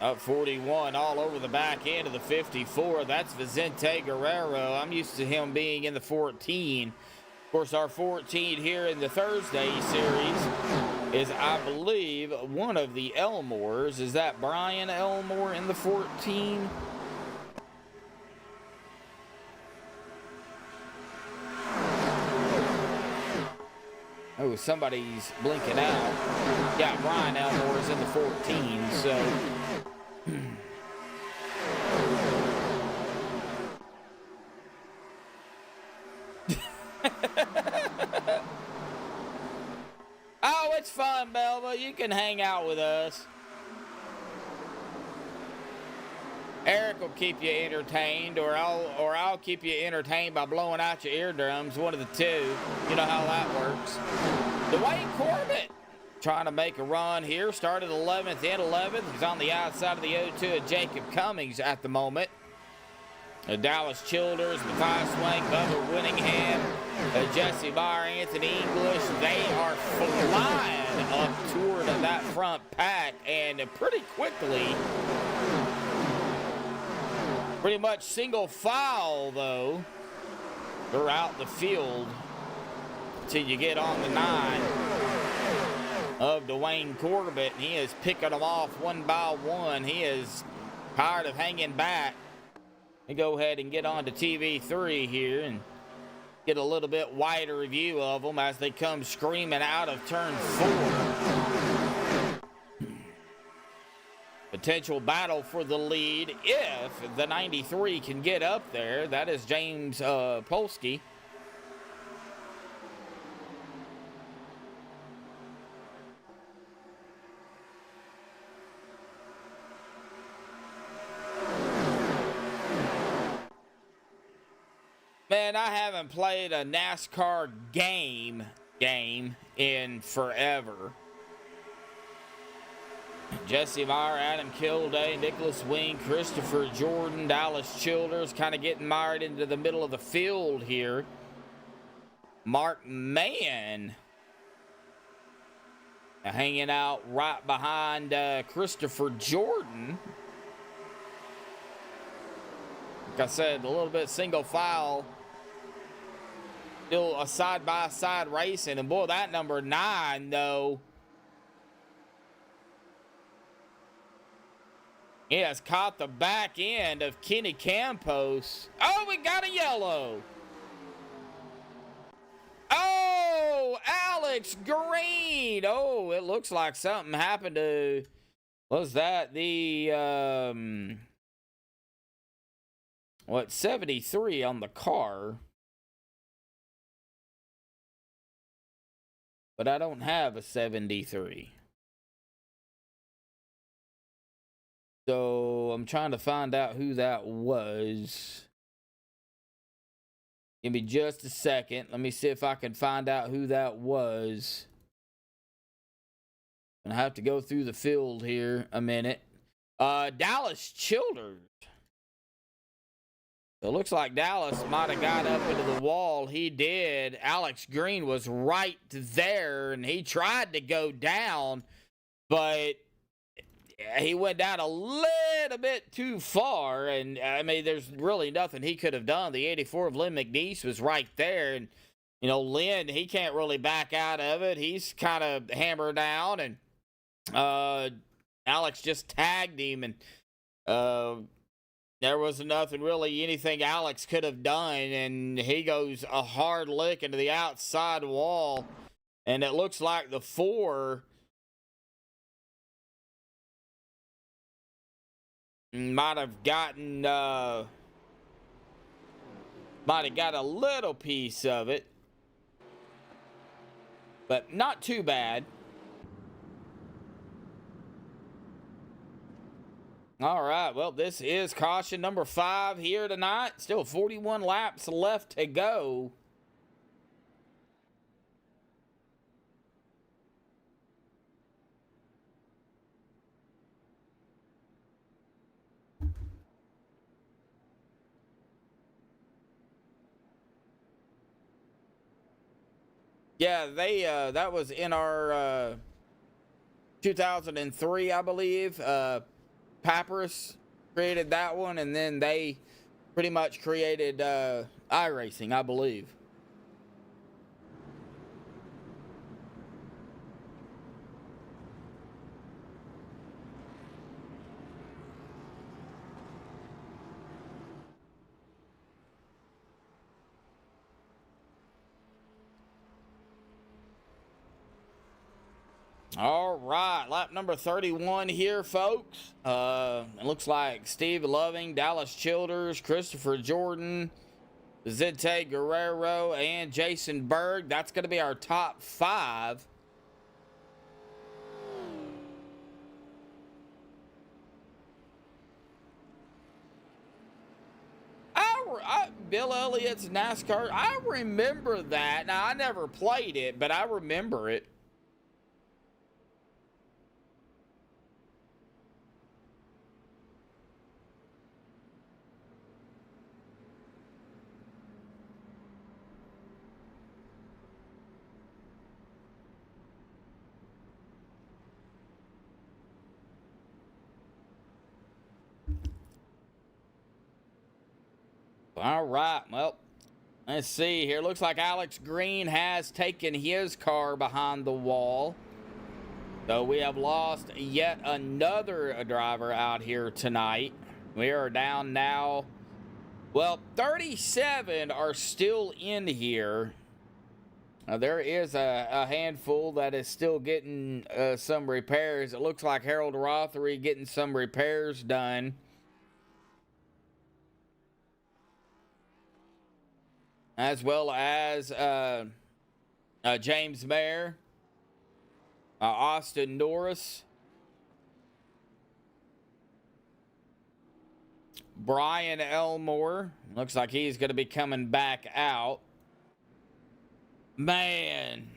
Speaker 3: Up 41 all over the back end of the 54. That's Vicente Guerrero. I'm used to him being in the 14. Of course, our 14 here in the Thursday series is, I believe, one of the Elmores. Is that Brian Elmore in the 14? Oh, somebody's blinking out. Yeah, Brian Elmore is in the 14, so... Oh, it's fun, Belva. You can hang out with us. Eric will keep you entertained, or I'll keep you entertained by blowing out your eardrums. One of the two. You know how that works. Dwayne Corbett trying to make a run here. Started 11th in 11th. He's on the outside of the O2 of Jacob Cummings at the moment. Dallas Childers, Matthias Swank, Bubba Winningham, Jesse Meyer, Anthony English. They are flying up toward that front pack, and pretty quickly, pretty much single file, though, throughout the field till you get on the 9 of Dwayne Corbett. He is picking them off one by one. He is tired of hanging back. And go ahead and get on to TV3 here and get a little bit wider view of them as they come screaming out of turn 4. Potential battle for the lead if the 93 can get up there. That is James Polsky. Man, I haven't played a NASCAR game in forever. Jesse Meyer, Adam Kilday, Nicholas Wing, Christopher Jordan, Dallas Childers kind of getting mired into the middle of the field here. Mark Mann hanging out right behind Christopher Jordan. Like I said, a little bit single file. Still a side-by-side racing. And boy, that number 9, though, he has caught the back end of Kenny Campos. Oh, we got a yellow. Oh, Alex Green. Oh, it looks like something happened to, was that the, 73 on the car? But I don't have a 73. So I'm trying to find out who that was. Give me just a second. Let me see if I can find out who that was. I'm gonna have to go through the field here a minute. Dallas Childers So it looks like Dallas might have got up into the wall. He did. Alex Green was right there, and he tried to go down, but he went down a little bit too far. And, I mean, there's really nothing he could have done. The 84 of Lynn McNeese was right there. And, you know, Lynn, he can't really back out of it. He's kind of hammered down, and Alex just tagged him, and there was nothing really, anything Alex could have done, and he goes a hard lick into the outside wall, and it looks like the 4 might have gotten, might have got a little piece of it, but not too bad. All right, well, this is caution number 5 here tonight. Still 41 laps left to go. Yeah, they that was in our 2003, I believe. Papyrus created that one, and then they pretty much created iRacing, I believe. All right, lap number 31 here, folks. It looks like Steve Loving, Dallas Childers, Christopher Jordan, Zite Guerrero, and Jason Berg. That's going to be our top 5. Bill Elliott's NASCAR, I remember that. Now, I never played it, but I remember it. All right, well, let's see here. Looks like Alex Green has taken his car behind the wall. So we have lost yet another driver out here tonight. We are down now. Well, 37 are still in here. There is a handful that is still getting some repairs. It looks like Harold Rothery getting some repairs done. As well as James Mayer, Austin Norris, Brian Elmore. Looks like he's going to be coming back out. Man.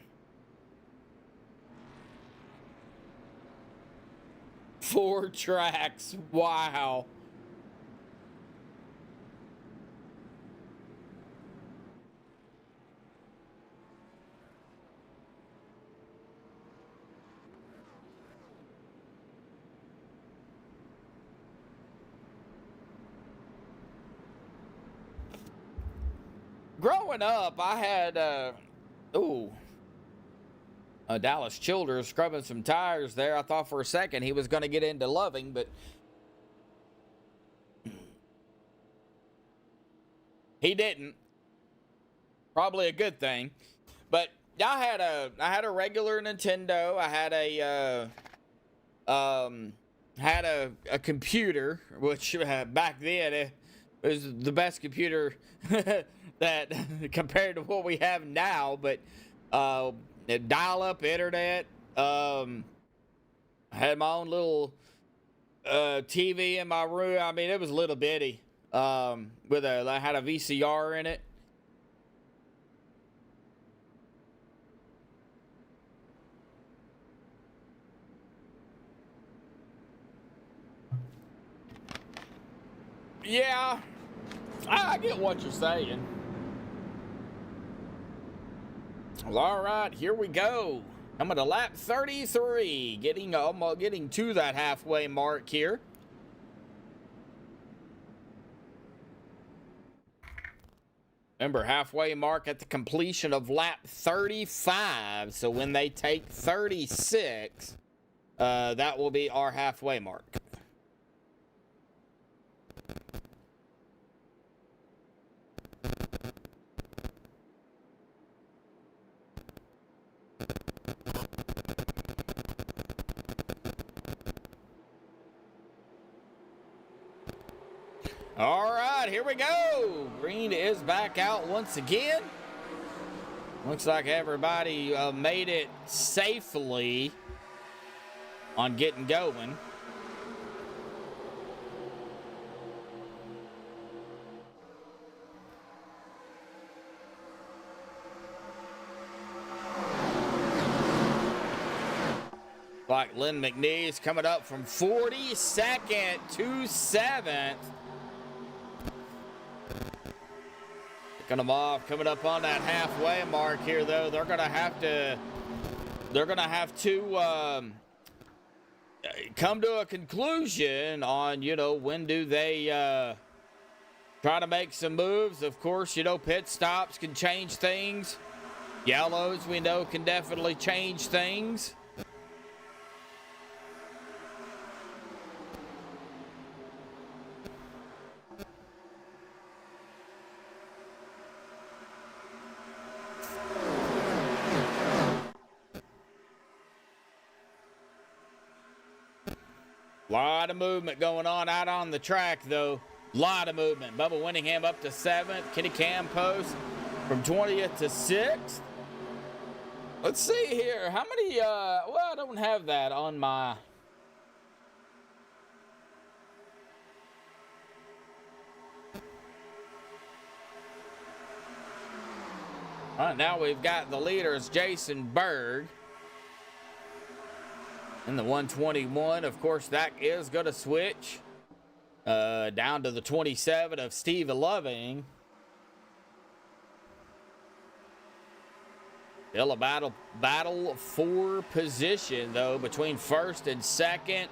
Speaker 3: 4 tracks. Wow. Growing up, I had, Dallas Childers scrubbing some tires there. I thought for a second he was going to get into Loving, but he didn't. Probably a good thing. But I had a regular Nintendo. I had a computer, which back then it was the best computer that compared to what we have now, but dial-up internet. I had my own little TV in my room. I mean, it was a little bitty. I had a VCR in it. Yeah, I get what you're saying. Well, all right, here we go. Coming to lap 33, getting to that halfway mark here. Remember, halfway mark at the completion of lap 35. So when they take 36, that will be our halfway mark. All right, here we go. Green is back out once again. Looks like everybody made it safely on getting going. Like Lynn McNeese coming up from 42nd to 7th. Picking them off, coming up on that halfway mark here, though. They're gonna have to come to a conclusion on, when do they try to make some moves. Of course, pit stops can change things. Yellows, we know, can definitely change things. Lot of movement going on out on the track, though. Lot of movement. Bubba Winningham up to 7th. Kitty Campos from 20th to 6th. Let's see here. How many, well, I don't have that on my... All right, now we've got the leaders, Jason Berg. In the 121, of course, that is going to switch down to the 27 of Steve Loving. Still a battle for position, though, between 1st and 2nd,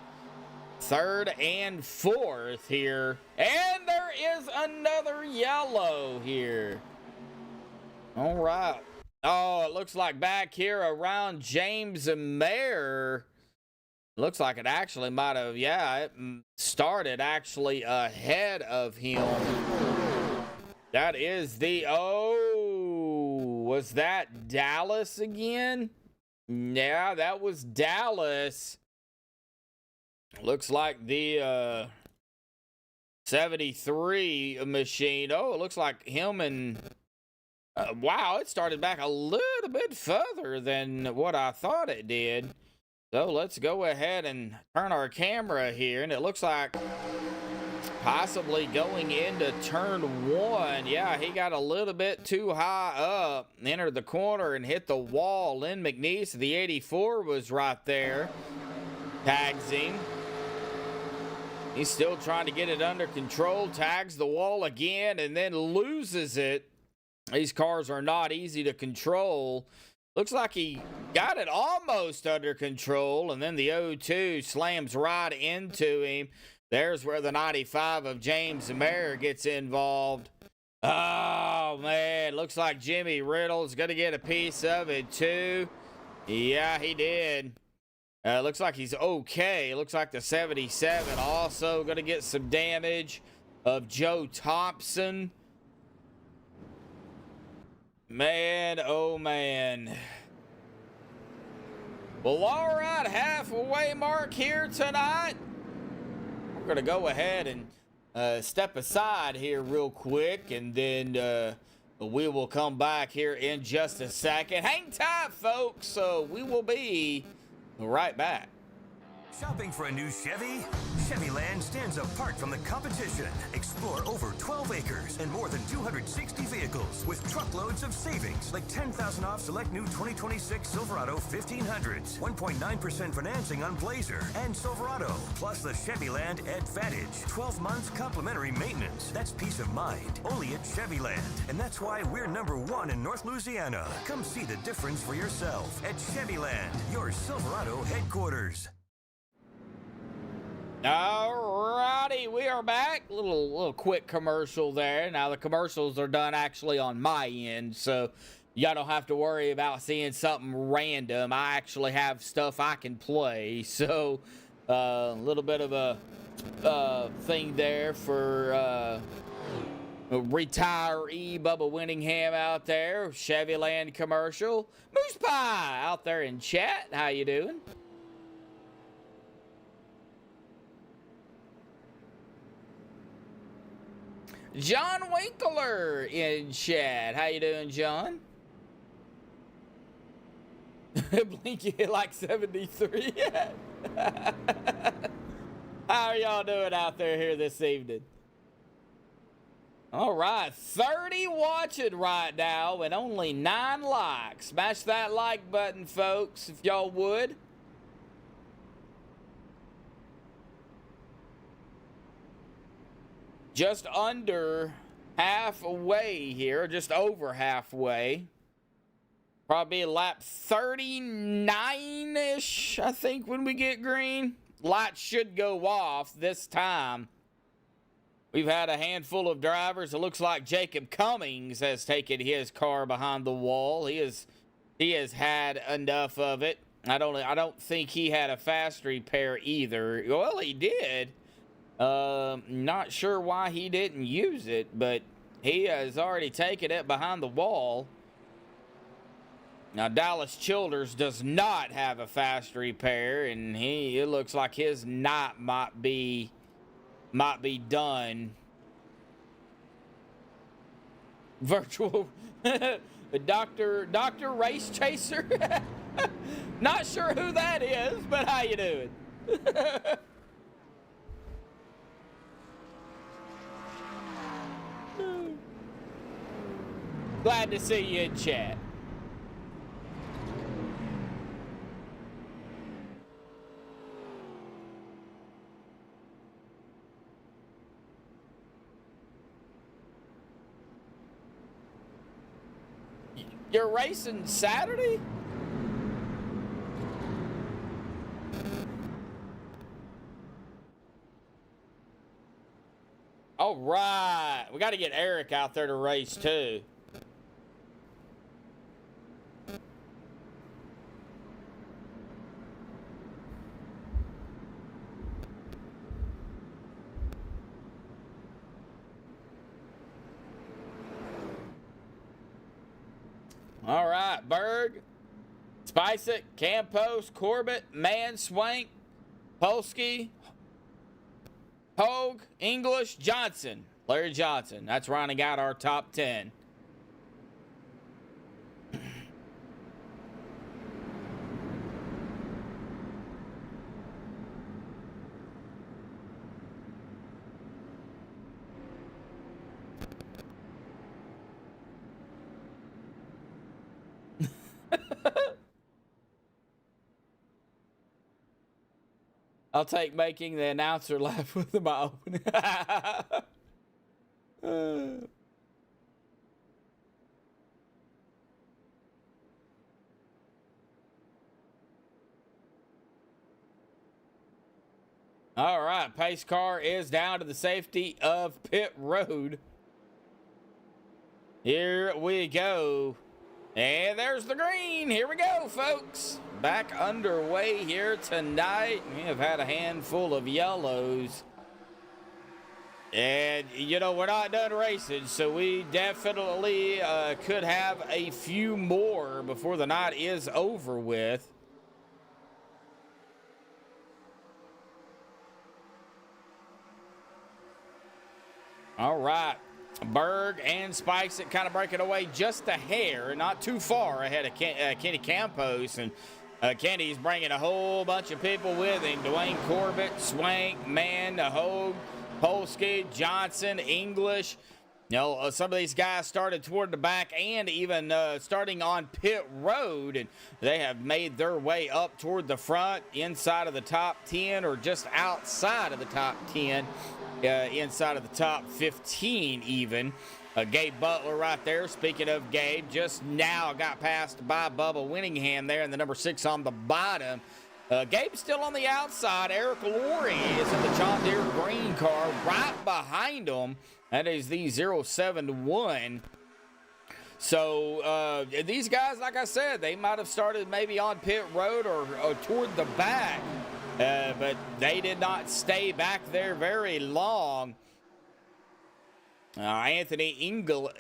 Speaker 3: 3rd and 4th here. And there is another yellow here. All right. Oh, it looks like back here around James Mayer. Looks like it actually might have, it started actually ahead of him. That is was that Dallas again? Yeah, that was Dallas. Looks like the 73 machine. Oh, it looks like him and... wow, it started back a little bit further than what I thought it did. So let's go ahead and turn our camera here, and it looks like possibly going into turn 1. Yeah, he got a little bit too high up, entered the corner and hit the wall. Lynn McNeese, the 84, was right there. Tags him. He's still trying to get it under control, tags the wall again, and then loses it. These cars are not easy to control. Looks like he got it almost under control, and then the 0-2 slams right into him. There's where the 95 of James Mayer gets involved. Oh, man. Looks like Jimmy Reynolds going to get a piece of it, too. Yeah, he did. Looks like he's okay. Looks like the 77 also going to get some damage of Joe Thompson. Man, oh man. Well, all right, halfway mark here tonight. We're going to go ahead and step aside here real quick, and then we will come back here in just a second. Hang tight, folks. We will be right back.
Speaker 2: Shopping for a new Chevy? Chevyland stands apart from the competition. Explore over 12 acres and more than 260 vehicles with truckloads of savings, like 10,000 off select new 2026 Silverado 1500s, 1.9% financing on Blazer and Silverado, plus the Chevyland Advantage, 12 months complimentary maintenance. That's peace of mind, only at Chevyland. And that's why we're #1 in North Louisiana. Come see the difference for yourself at Chevyland, your Silverado headquarters.
Speaker 3: Alrighty, we are back. Little quick commercial there. Now the commercials are done actually on my end, so y'all don't have to worry about seeing something random. I actually have stuff I can play, so a little bit of a thing there for retiree Bubba Winningham out there. Chevyland commercial. Moose Pie out there in chat. How you doing? John Winkler in chat. How you doing, John? Blinky hit like 73. How are y'all doing out there here this evening? All right, 30 watching right now and only 9 likes. Smash that like button, folks, if y'all would. Just under halfway here, just over halfway. Probably lap 39-ish, I think, when we get green. Lights should go off this time. We've had a handful of drivers. It looks like Jacob Cummings has taken his car behind the wall. He has had enough of it. I don't think he had a fast repair either. Well, he did. Not sure why he didn't use it, but he has already taken it behind the wall. Now, Dallas Childers does not have a fast repair, and it looks like his night might be done. Virtual Dr. Race Chaser. Not sure who that is, but how you doing? Glad to see you in chat. You're racing Saturday? All right. We got to get Eric out there to race too. All right, Berg, Spice It, Campos, Corbett, Manswank, Polsky, Hogue, English, Johnson, Larry Johnson. That's rounding out our top 10. I'll take making the announcer laugh with my opening. All right, pace car is down to the safety of pit road. Here we go. And there's the green. Here we go, folks. Back underway here tonight. We have had a handful of yellows. And, you know, we're not done racing, so we definitely could have a few more before the night is over with. All right. Berg and Spikes it kind of breaking away just a hair, not too far ahead of Kenny Campos. And Kenny's bringing a whole bunch of people with him. Dwayne Corbett, Swank, Mann, Hogue, Polsky, Johnson, English. You know, some of these guys started toward the back and even starting on pit road, and they have made their way up toward the front, inside of the top 10 or just outside of the top 10, inside of the top 15 even. Gabe Butler right there. Speaking of Gabe, just now got passed by Bubba Winningham there in the number 6 on the bottom. Gabe's still on the outside. Eric Laurie is in the John Deere green car right behind him. That is the 071. So these guys, like I said, they might have started maybe on pit road or toward the back, but they did not stay back there very long. Anthony English,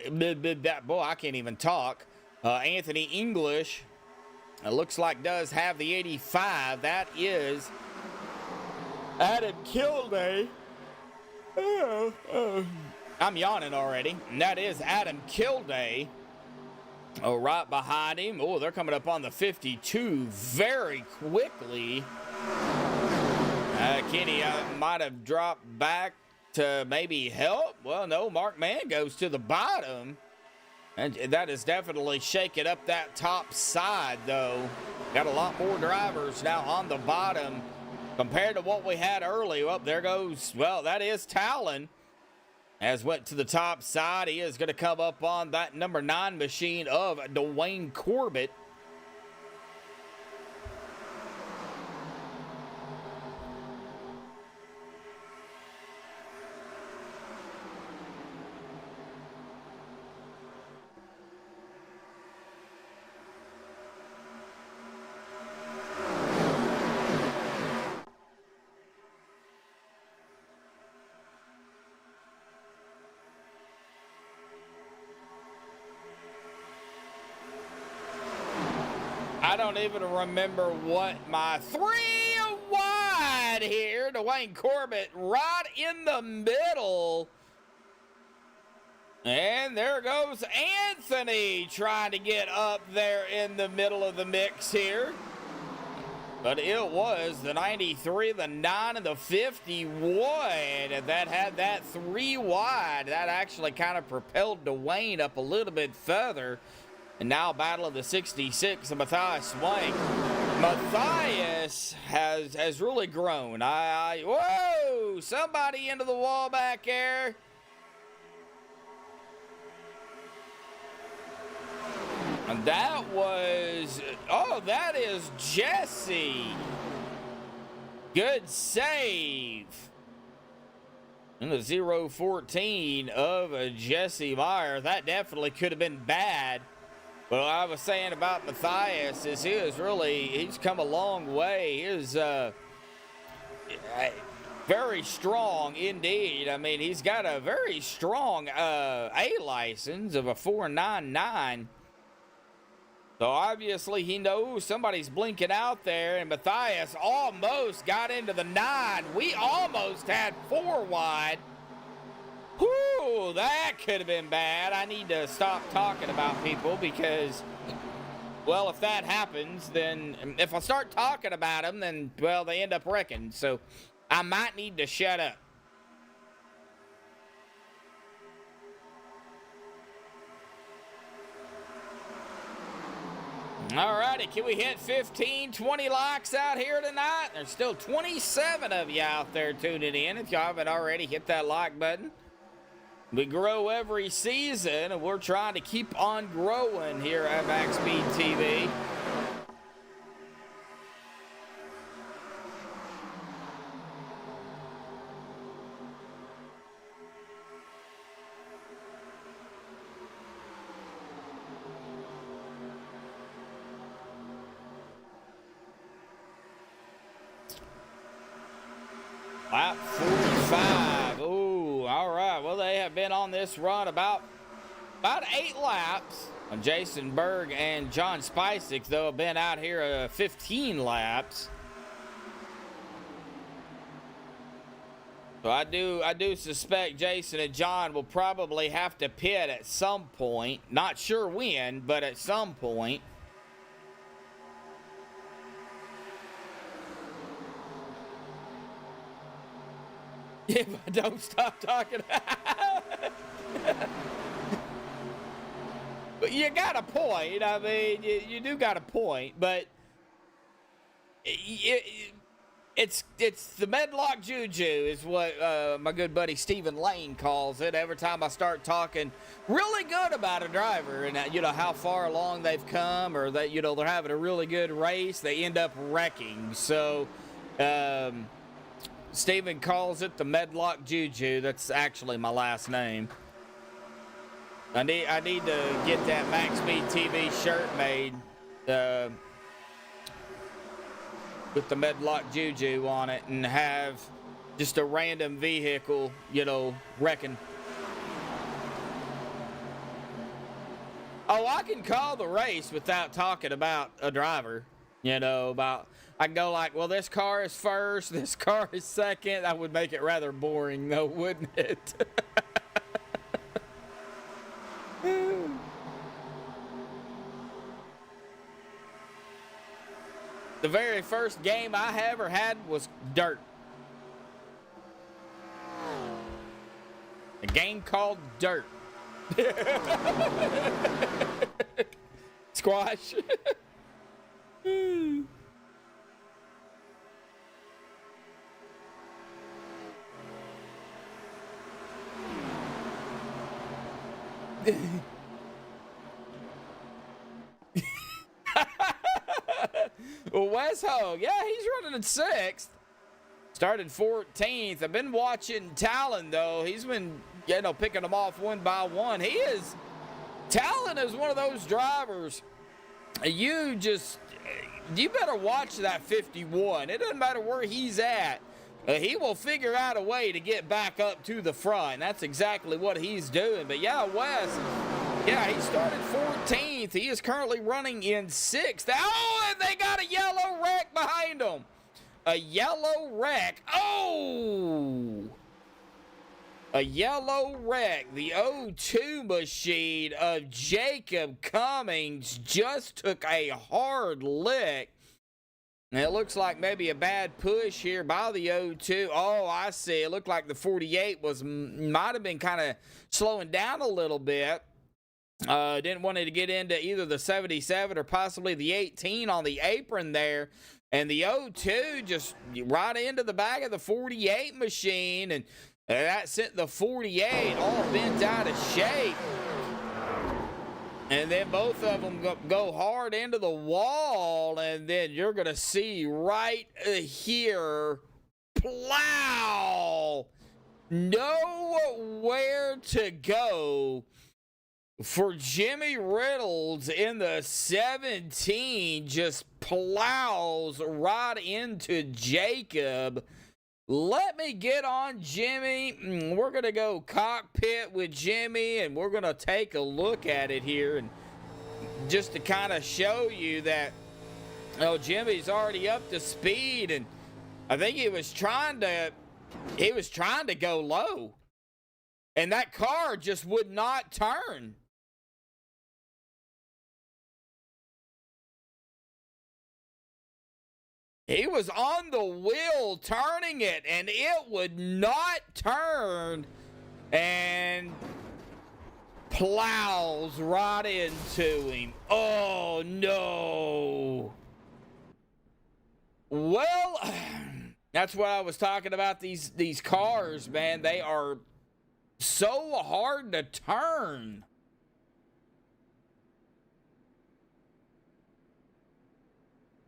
Speaker 3: boy, I can't even talk. Anthony English, looks like does have the 85. That is Adam Kilday. I'm yawning already. And that is Adam Kilday. Oh, right behind him. Oh, they're coming up on the 52 very quickly. Kenny might have dropped back to maybe help. Well, no, Mark Mann goes to the bottom. And that is definitely shaking up that top side, though. Got a lot more drivers now on the bottom compared to what we had early. Well, there goes, well, that is Talon. As went to the top side, he is going to come up on that number 9 machine of Dwayne Corbett. I don't even remember what my 3 wide here. Dwayne Corbett right in the middle. And there goes Anthony trying to get up there in the middle of the mix here. But it was the 93, the 9, and the 51 that had that 3 wide. That actually kind of propelled Dwayne up a little bit further. And now battle of the 66 of Matthias Swank. Matthias has really grown. Whoa! Somebody into the wall back there. And that was, oh, that is Jesse. Good save. And the 014 of Jesse Meyer. That definitely could have been bad. Well, I was saying about Matthias is he's come a long way. He is very strong indeed. I mean, he's got a very strong A license of a 499. So obviously he knows somebody's blinking out there, and Matthias almost got into the 9. We almost had 4 wide. Whew, that could have been bad. I need to stop talking about people because, well, if that happens, then if I start talking about them, then, well, they end up wrecking. So I might need to shut up. All righty, can we hit 15, 20 likes out here tonight? There's still 27 of you out there tuning in. If you haven't already, hit that like button. We grow every season, and we're trying to keep on growing here at MaxspeedTV. Lap 45. Ooh, all right. Well, they have been on this run about 8 laps. Jason Berg and John Spicek, though, have been out here 15 laps. So I do suspect Jason and John will probably have to pit at some point. Not sure when, but at some point. If I don't stop talking. But you got a point. I mean, you do got a point, but it's the medlock juju is what my good buddy Stephen Lane calls it. Every time I start talking really good about a driver and you know how far along they've come, or that you know they're having a really good race, they end up wrecking. So Stephen calls it the medlock juju. That's actually my last name. I need to get that MaxspeedTV shirt made with the medlock juju on it, and have just a random vehicle, you know, wrecking. Oh, I can call the race without talking about a driver. You know, I can go like, well, this car is first, this car is second. That would make it rather boring, though, wouldn't it? The very first game I ever had was dirt. A game called Dirt. Squash. Well, Wes Hogue, yeah, he's running in 6th. Started 14th. I've been watching Talon, though. He's been, you know, picking them off one by one. Talon is one of those drivers. You better watch that 51. It doesn't matter where he's at. He will figure out a way to get back up to the front. That's exactly what he's doing. But yeah, Wes, yeah, he started 14th. He is currently running in 6th. Oh, and they got a yellow wreck behind him. A yellow wreck. Oh! A yellow wreck. The O2 machine of Jacob Cummings just took a hard lick. And it looks like maybe a bad push here by the O2. Oh, I see. It looked like the 48 might have been kind of slowing down a little bit. Didn't want it to get into either the 77 or possibly the 18 on the apron there. And the O2 just right into the back of the 48 machine. And that sent the 48 all bent out of shape. And then both of them go hard into the wall. And then you're going to see right here, plow. Nowhere to go for Jimmy Reynolds in the 17. Just plows right into Jacob. Let me get on Jimmy. We're going to go cockpit with Jimmy, and we're going to take a look at it here, and just to kind of show you that, oh, Jimmy's already up to speed, and I think he was trying to go low, and that car just would not turn. He was on the wheel turning it, and it would not turn, and plows right into him. Oh, no. Well, that's what I was talking about, these cars, man. They are so hard to turn.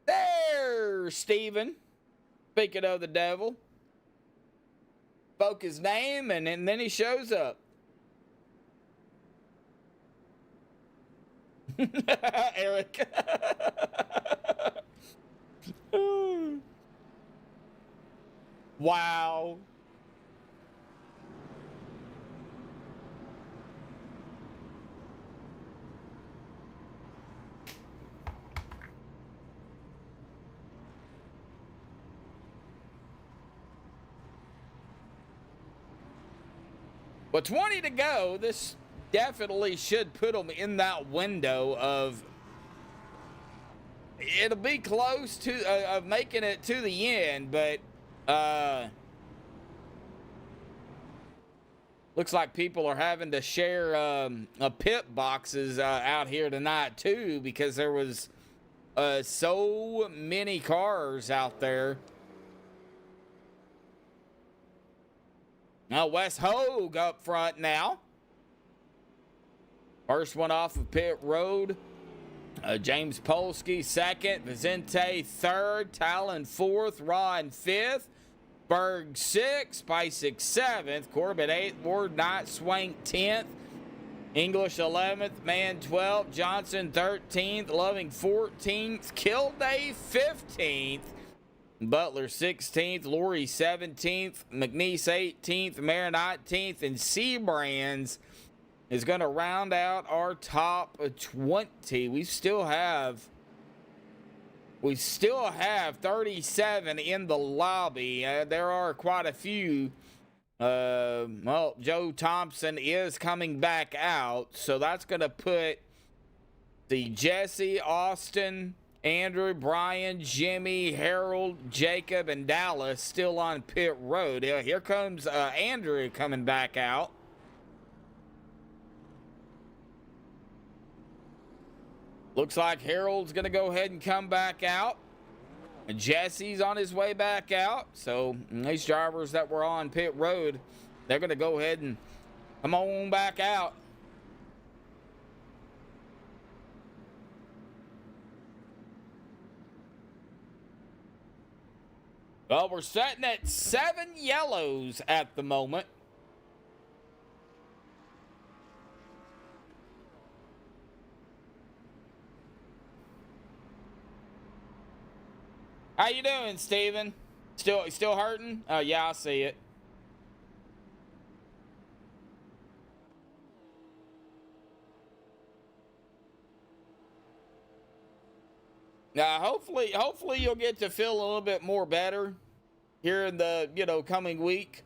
Speaker 3: There's Steven. Speaking of the devil. Spoke his name, and then he shows up. Eric. Wow. Well, 20 to go. This definitely should put them in that window of, it'll be close to of making it to the end, but Looks like people are having to share pit boxes out here tonight too, because there was so many cars out there. Now Wes Hogue up front now. First one off of pit road. James Polsky second, Vicente third, Talon fourth, Ron fifth, Berg sixth, Spicek seventh, Corbett eighth, Ward Knight Swank 10th, English 11th, Mann 12th, Johnson 13th, Loving 14th, Kilday 15th, Butler 16th, Laurie 17th, McNeese 18th, Mayer 19th, and Seabrands is going to round out our top 20. We still have 37 in the lobby. There are quite a few. Well, Joe Thompson is coming back out, so that's going to put the Jesse, Austin, Andrew, Brian, Jimmy, Harold, Jacob, and Dallas still on pit road. Here comes Andrew coming back out. Looks like Harold's going to go ahead and come back out. And Jesse's on his way back out. So these drivers that were on pit road, they're going to go ahead and come on back out. Well, we're sitting at 7 yellows at the moment. How you doing, Steven? Still hurting? Oh, yeah, I see it. Now, hopefully you'll get to feel a little bit more better here in the, coming week.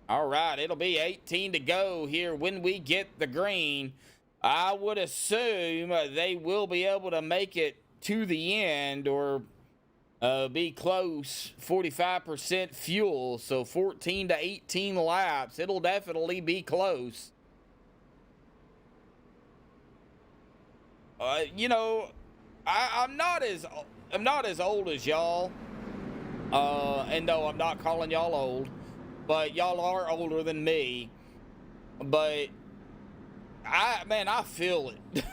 Speaker 3: All right, it'll be 18 to go here when we get the green. I would assume they will be able to make it to the end or be close. 45% fuel, so 14 to 18 laps. It'll definitely be close. I'm not as old as y'all. And no, I'm not calling y'all old. But y'all are older than me. But I feel it.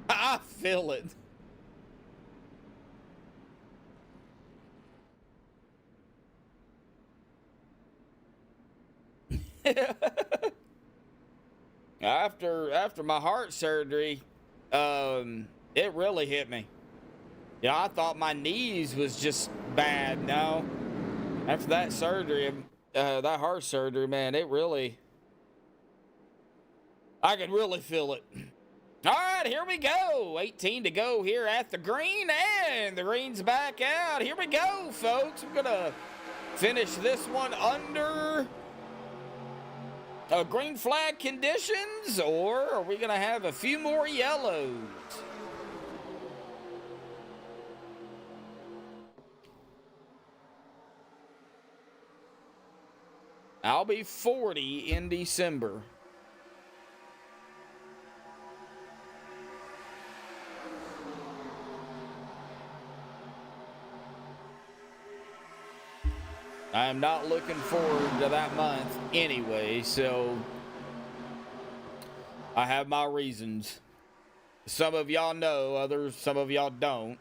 Speaker 3: I feel it. After my heart surgery, it really hit me. Yeah, I thought my knees was just bad. No, after that surgery, that heart surgery, man, I could really feel it. All right, here we go. 18 to go here at the green, and the green's back out. Here we go, folks. We're gonna finish this one under green flag conditions, or are we gonna have a few more yellows? I'll be 40 in December. I am not looking forward to that month anyway, so I have my reasons. Some of y'all know, some of y'all don't.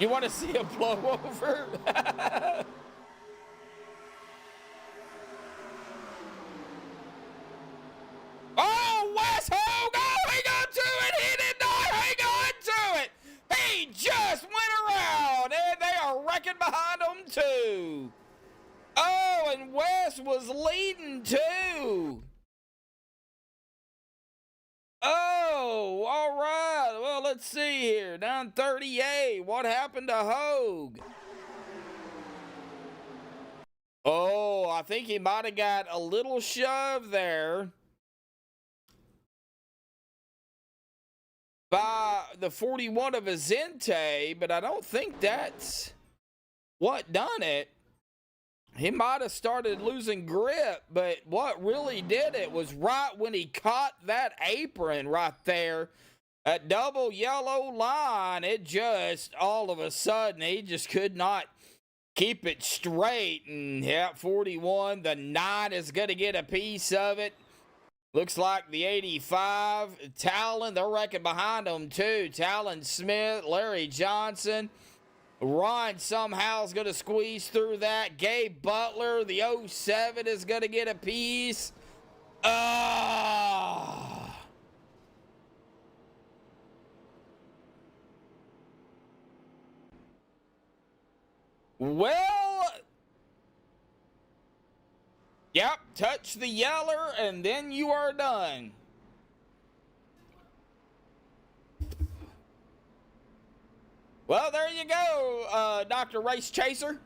Speaker 3: You want to see a blowover? Oh, Wes Hogue! Oh, he got to it! He did not hang on to it! He just went around, and they are wrecking behind him, too. Oh, and Wes was leading, too. Oh, all right. Well, let's see here. Down 38. What happened to Hogue? Oh, I think he might have got a little shove there by the 41 of Azente, but I don't think that's what done it. He might have started losing grip, but what really did it was right when he caught that apron right there, that double yellow line, it just, all of a sudden, he just could not keep it straight. And yeah, 41, the 9 is going to get a piece of it. Looks like the 85, Talon, they're wrecking behind them too. Talon Smith, Larry Johnson. Ron somehow is going to squeeze through that. Gabe Butler, the 07, is going to get a piece. Well, yep, touch the yeller and then you are done. Well, there you go, Dr. Race Chaser.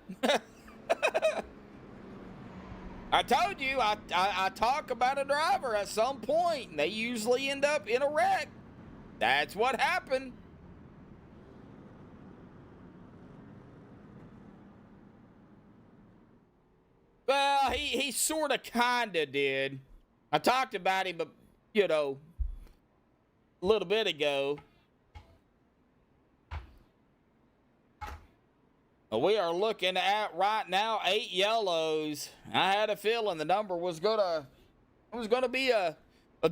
Speaker 3: I told you, I talk about a driver at some point, and they usually end up in a wreck. That's what happened. Well, he sort of kind of did. I talked about him, you know, a little bit ago. We are looking at right now 8 yellows. I had a feeling the number was gonna be a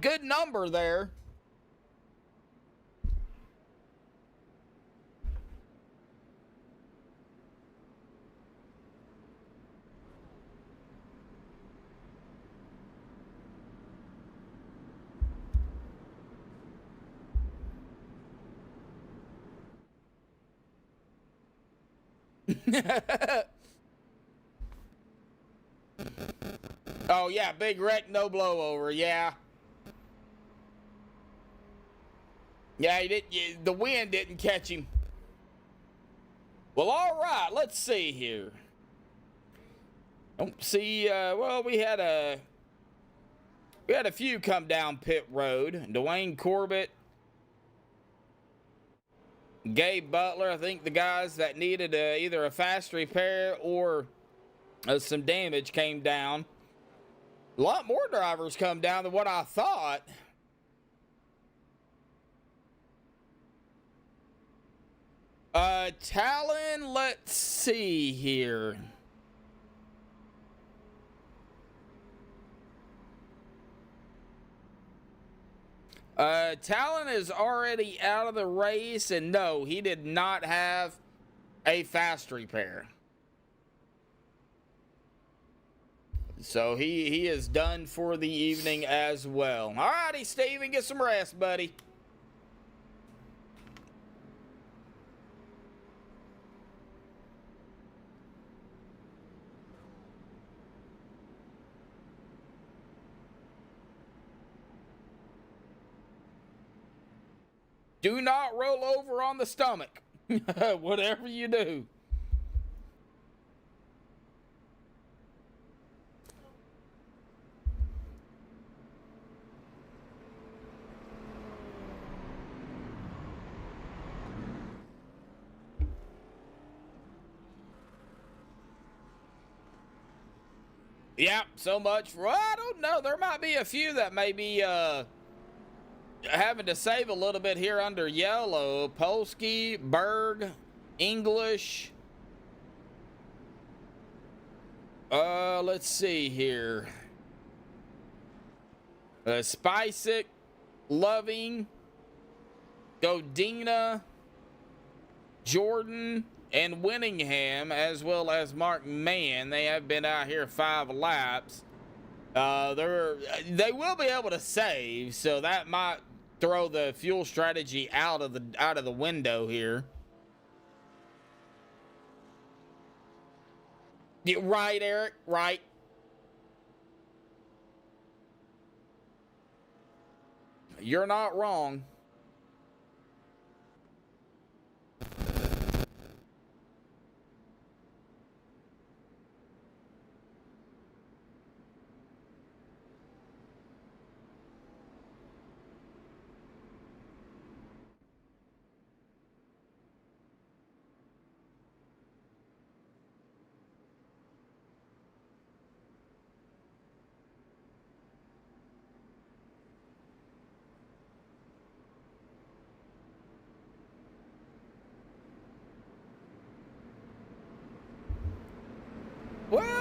Speaker 3: good number there. Oh yeah, big wreck, no blowover. Yeah. Yeah, the wind didn't catch him. Well, all right, let's see here. Don't see. Well, we had a few come down pit road. Dwayne Corbett, Gabe Butler. I think the guys that needed either a fast repair or some damage came down. A lot more drivers come down than what I thought. Talon, let's see here. Talon is already out of the race, and no, he did not have a fast repair. So he is done for the evening as well. All righty, Steven, get some rest, buddy. Do not roll over on the stomach, whatever you do. Yep, so much for, I don't know, there might be a few that may be having to save a little bit here under yellow. Polsky, Berg, English. Let's see here. Spicek, Loving, Godina, Jordan, and Winningham, as well as Mark Mann. They have been out here 5 laps. They will be able to save, so that might throw the fuel strategy out of the window here. Yeah, right, Eric, right. You're not wrong.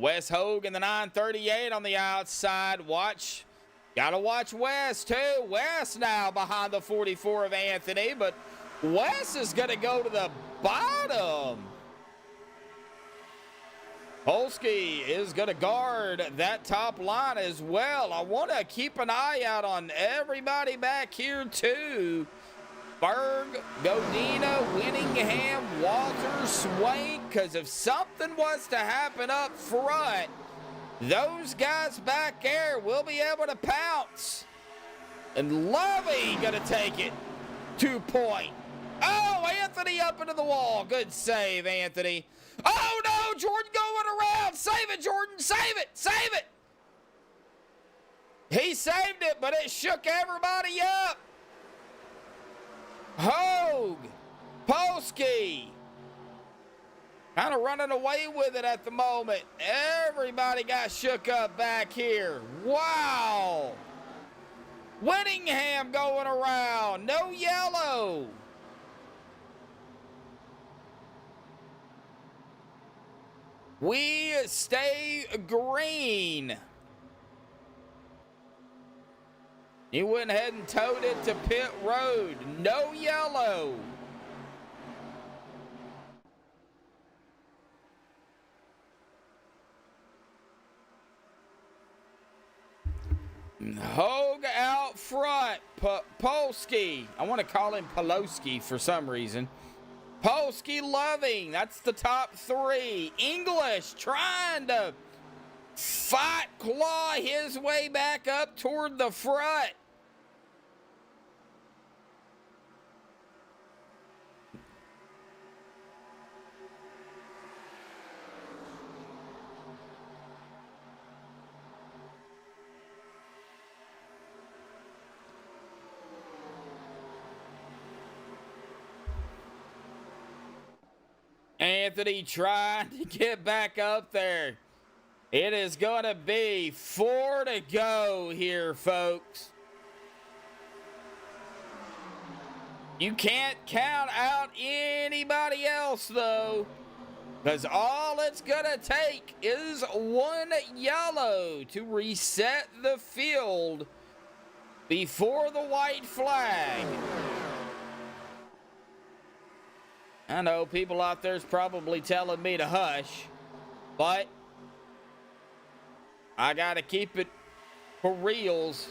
Speaker 3: Wes Hogue in the 938 on the outside. Gotta watch Wes too. Wes now behind the 44 of Anthony, but Wes is gonna go to the bottom. Polsky is going to guard that top line as well. I want to keep an eye out on everybody back here too. Berg, Godina, Winningham, Walter, Swank, because if something was to happen up front, those guys back there will be able to pounce. And Lovey going to take it. 2-point. Oh, Anthony up into the wall. Good save, Anthony. Oh, no, Jordan going around. Save it, Jordan. Save it. Save it. He saved it, but it shook everybody up. Hogue, Polsky, kind of running away with it at the moment. Everybody got shook up back here. Wow. Winningham going around. No yellow. We stay green. He went ahead and towed it to pit road. No yellow. Hogue out front. Polsky. I want to call him Poloski for some reason. Polsky, Loving. That's the top three. English trying to claw his way back up toward the front. Anthony trying to get back up there. It is going to be 4 to go here, folks. You can't count out anybody else, though, because all it's going to take is one yellow to reset the field before the white flag. I know people out there's probably telling me to hush, but I got to keep it for reals,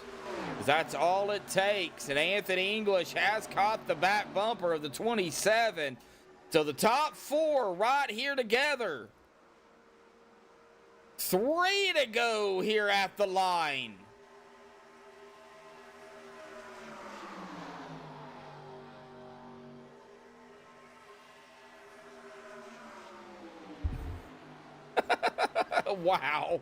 Speaker 3: because that's all it takes. And Anthony English has caught the back bumper of the 27. So the top four right here together. 3 to go here at the line. Wow.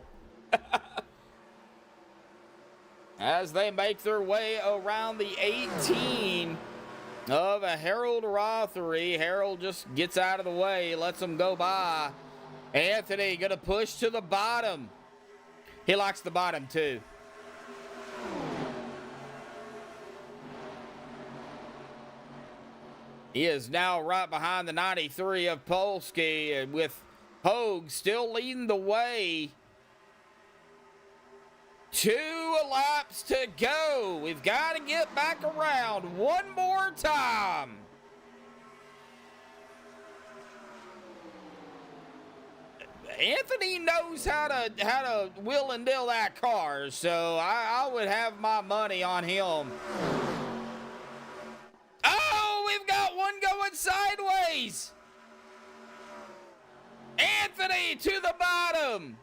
Speaker 3: As they make their way around the 18 of a Harold Rothery. Harold just gets out of the way, lets them go by. Anthony going to push to the bottom. He likes the bottom too. He is now right behind the 93 of Polsky, and with Hogue still leading the way. 2 laps to go. We've got to get back around one more time. Anthony knows how to wheel and deal that car, so I would have my money on him. Oh, we've got one going sideways. Anthony to the bottom.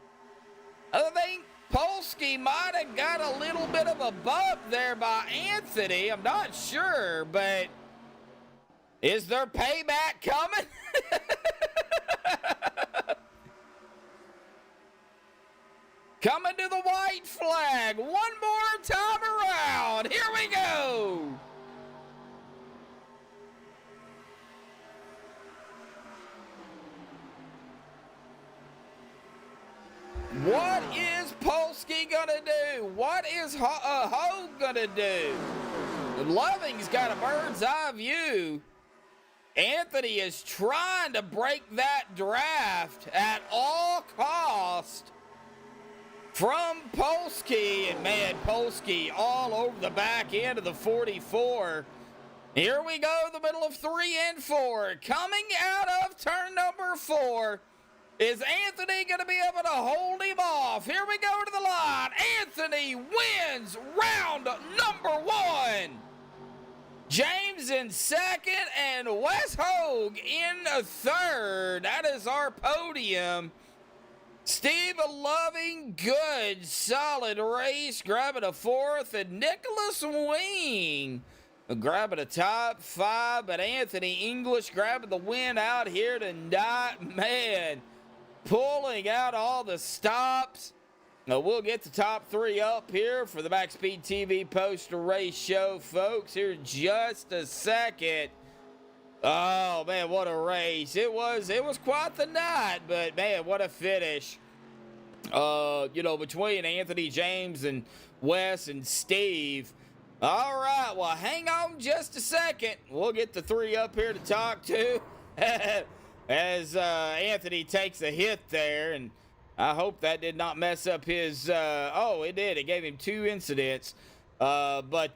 Speaker 3: I think Polsky might have got a little bit of a bump there by Anthony. I'm not sure, but is there payback coming? Coming to the white flag. One more time around. Here we go. What is Polsky gonna do? What is Hogue gonna do? Loving's got a bird's eye view. Anthony is trying to break that draft at all cost. from Polsky, and man, Polsky all over the back end of the 44. Here we go, the middle of 3 and 4. Coming out of turn number 4. Is Anthony going to be able to hold him off? Here we go to the line. Anthony wins round number 1. James in second and Wes Hogue in third. That is our podium. Steve Loving, good, solid race, grabbing a 4th, and Nicholas Wing grabbing a top 5, but Anthony English grabbing the win out here tonight. Man, pulling out all the stops. Now we'll get the top 3 up here for the MaxspeedTV post-race show, folks, here in just a second. Oh, man, what a race. It was quite the night, but, man, what a finish. Between Anthony, James, and Wes and Steve. All right, well, hang on just a second. We'll get the 3 up here to talk to as Anthony takes a hit there, and I hope that did not mess up his, it did. It gave him 2 incidents. But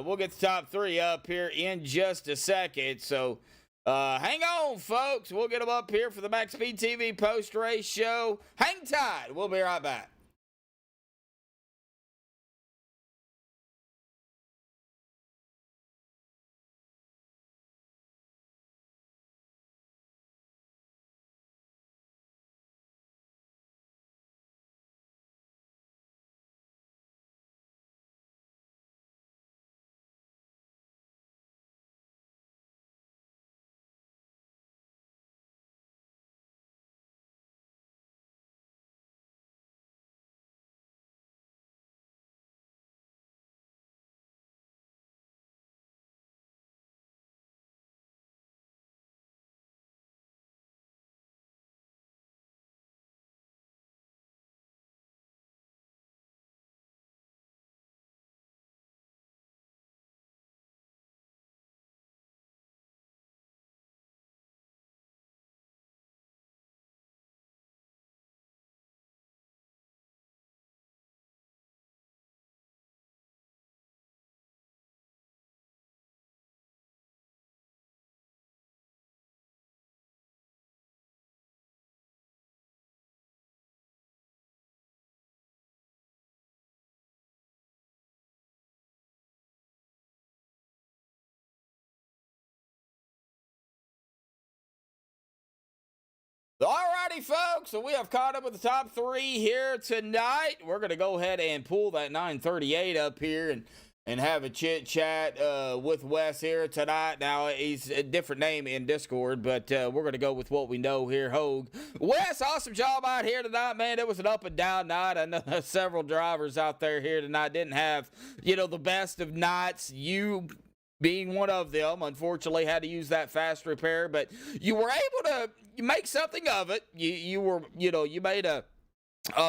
Speaker 3: we'll get the top 3 up here in just a second. So hang on, folks. We'll get them up here for the MaxspeedTV post-race show. Hang tight. We'll be right back. Alrighty, folks, so we have caught up with the top 3 here tonight. We're going to go ahead and pull that 938 up here and have a chit-chat with Wes here tonight. Now, he's a different name in Discord, but we're going to go with what we know here, Hogue. Wes, awesome job out here tonight, man. It was an up and down night. I know several drivers out there here tonight didn't have, the best of nights. You being one of them, unfortunately had to use that fast repair, but you were able to make something of it. You made a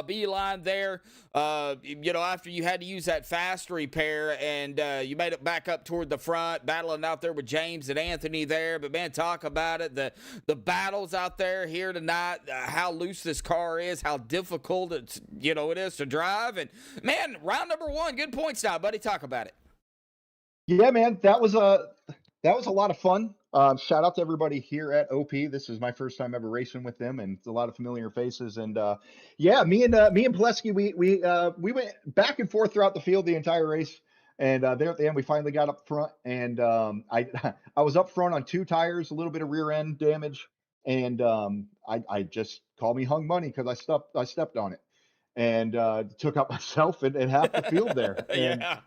Speaker 3: beeline there, after you had to use that fast repair, and you made it back up toward the front, battling out there with James and Anthony there. But man, talk about it, the battles out there here tonight, how loose this car is, how difficult it is to drive, and man, round number 1, good points now, buddy. Talk about it.
Speaker 8: Yeah, man, that was a lot of fun. Shout out to everybody here at OP. This is my first time ever racing with them, and it's a lot of familiar faces. And me and Plesky, we went back and forth throughout the field the entire race. And there at the end, we finally got up front, and I was up front on 2 tires, a little bit of rear end damage, and I just called me hung money because I stepped on it, and took out myself and half the field there. And
Speaker 3: Yeah.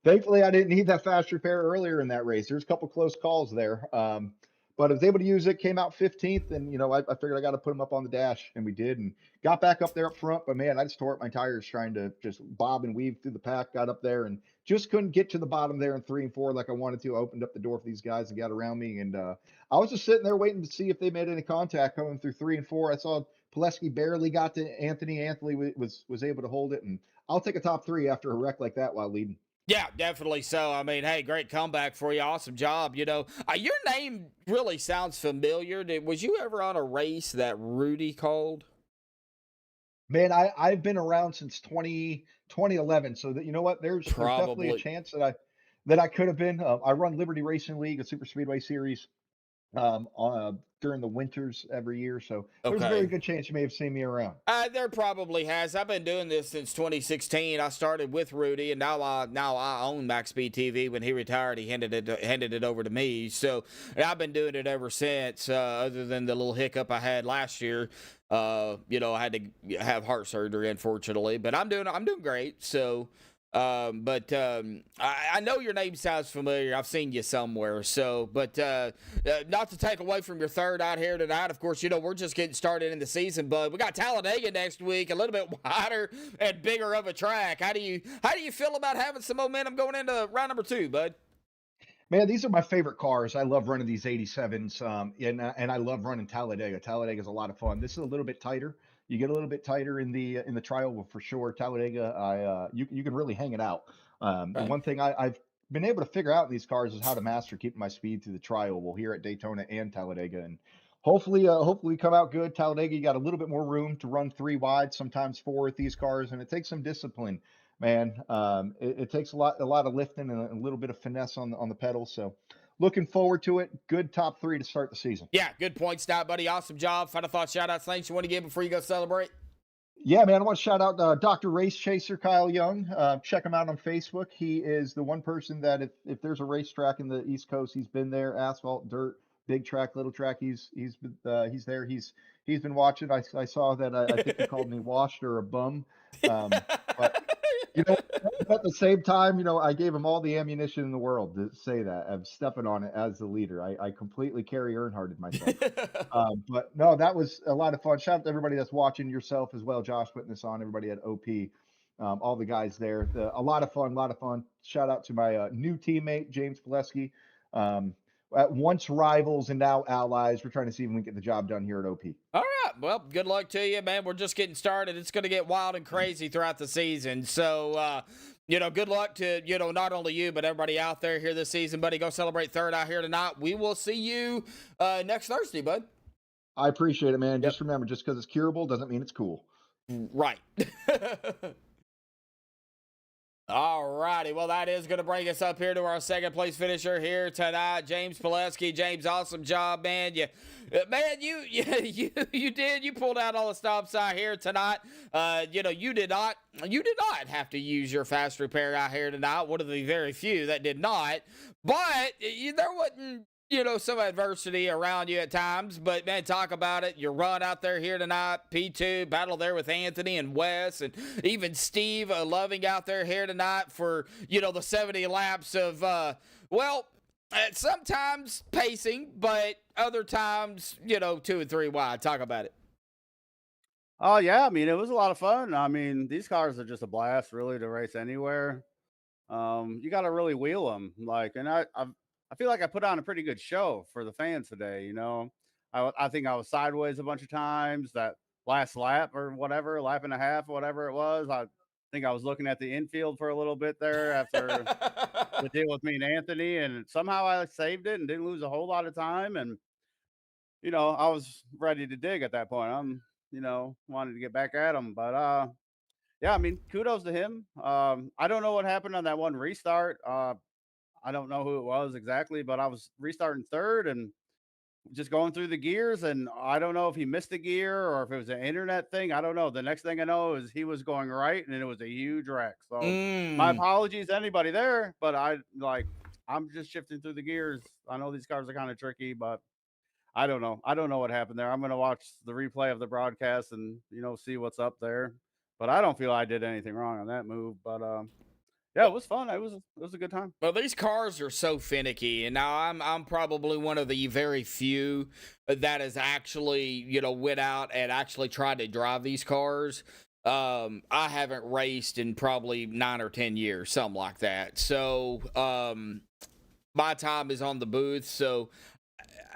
Speaker 8: thankfully, I didn't need that fast repair earlier in that race. There's a couple close calls there. But I was able to use it, came out 15th, and, I figured I got to put them up on the dash, and we did, and got back up there up front. But, man, I just tore up my tires trying to just bob and weave through the pack, got up there, and just couldn't get to the bottom there in 3 and 4 like I wanted to. I opened up the door for these guys and got around me, and I was just sitting there waiting to see if they made any contact coming through 3 and 4. I saw Pileski barely got to Anthony. Anthony was able to hold it, and I'll take a top 3 after a wreck like that while leading.
Speaker 3: Yeah, definitely so. I mean, hey, great comeback for you. Awesome job. Your name really sounds familiar. Was you ever on a race that Rudy called?
Speaker 8: Man, I've been around since 2011, so that you know what, there's definitely a
Speaker 3: Probably.
Speaker 8: chance that I could have been. I run Liberty Racing League, a super speedway series, during the winters every year, so there's a very
Speaker 3: Okay.
Speaker 8: good chance you may have seen me around.
Speaker 3: There probably has. I've been doing this since 2016. I started with Rudy, and now I own MaxspeedTV. TV. When he retired, he handed it over to me. So I've been doing it ever since. Other than the little hiccup I had last year, I had to have heart surgery, unfortunately. But I'm doing great. So. I know your name sounds familiar. I've seen you somewhere. So, not to take away from your third out here tonight. Of course, we're just getting started in the season, bud. We got Talladega next week, a little bit wider and bigger of a track. How do you feel about having some momentum going into round number 2, bud?
Speaker 8: Man, these are my favorite cars. I love running these 87s, and I love running Talladega. Talladega is a lot of fun. This is a little bit tighter. You get a little bit tighter in the trial, well, for sure. Talladega, you can really hang it out. The
Speaker 3: Right.
Speaker 8: one thing I've been able to figure out in these cars is how to master keeping my speed through the trial. Well, here at Daytona and Talladega, and hopefully we come out good. Talladega, you got a little bit more room to run 3 wide, sometimes 4 with these cars, and it takes some discipline, man. It takes a lot of lifting and a little bit of finesse on the pedals. So, looking forward to it. Good top 3 to start the season.
Speaker 3: Yeah, good point, Stout, buddy. Awesome job. Final thought, shout outs, thanks you want to give before you go celebrate?
Speaker 8: Yeah, man, I want to shout out Dr. Race Chaser Kyle Young. Check him out on Facebook. He is the one person that if there's a racetrack in the East Coast, he's been there. Asphalt, dirt, big track, little track. He's there. He's been watching. I saw that. I think he called me washed or a bum. But you know, at the same time, I gave him all the ammunition in the world to say that. I'm stepping on it as the leader. I completely Carrie Earnhardted myself. But no, that was a lot of fun. Shout out to everybody that's watching, yourself as well, Josh, putting this on, everybody at OP, all the guys there. A lot of fun, a lot of fun. Shout out to my new teammate, James Pileski. At once rivals and now allies. We're trying to see if we can get the job done here at OP.
Speaker 3: All right. Well, good luck to you, man. We're just getting started. It's going to get wild and crazy throughout the season. So, good luck to, not only you, but everybody out there here this season, buddy. Go celebrate third out here tonight. We will see you next Thursday, bud.
Speaker 8: I appreciate it, man.
Speaker 3: Yep.
Speaker 8: Just remember, just because it's curable doesn't mean it's cool.
Speaker 3: Right. All righty. Well, that is going to bring us up here to our second place finisher here tonight, James Pileski. James, awesome job, man. You did. You pulled out all the stops out here tonight. You did not have to use your fast repair out here tonight. One of the very few that did not. But there wasn't some adversity around you at times, but man, talk about it. Your run out there here tonight, P2, battle there with Anthony and Wes, and even Steve Loving out there here tonight for, the 70 laps of, sometimes pacing, but other times, 2 and 3 wide. Talk about it.
Speaker 9: Oh yeah, I mean it was a lot of fun. I mean these cars are just a blast, really, to race anywhere. You got to really wheel them, and I feel like I put on a pretty good show for the fans today. I think I was sideways a bunch of times. That last lap or whatever, lap and a half, whatever it was, I think I was looking at the infield for a little bit there after the deal with me and Anthony, and somehow I saved it and didn't lose a whole lot of time. And I was ready to dig at that point. I'm wanted to get back at him, but yeah, I mean, kudos to him. I don't know what happened on that one restart. I don't know who it was exactly, but I was restarting third and just going through the gears, and I don't know if he missed a gear or if it was an internet thing. I don't know. The next thing I know is he was going right, and it was a huge wreck. So my apologies to anybody there, but I'm just shifting through the gears. I know these cars are kind of tricky, but I don't know. I don't know what happened there. I'm going to watch the replay of the broadcast and see what's up there. But I don't feel I did anything wrong on that move. But yeah, it was fun. It was a good time.
Speaker 3: Well, these cars are so finicky, and now I'm probably one of the very few that has actually went out and actually tried to drive these cars. I haven't raced in probably 9 or 10 years, something like that. So my time is on the booth, so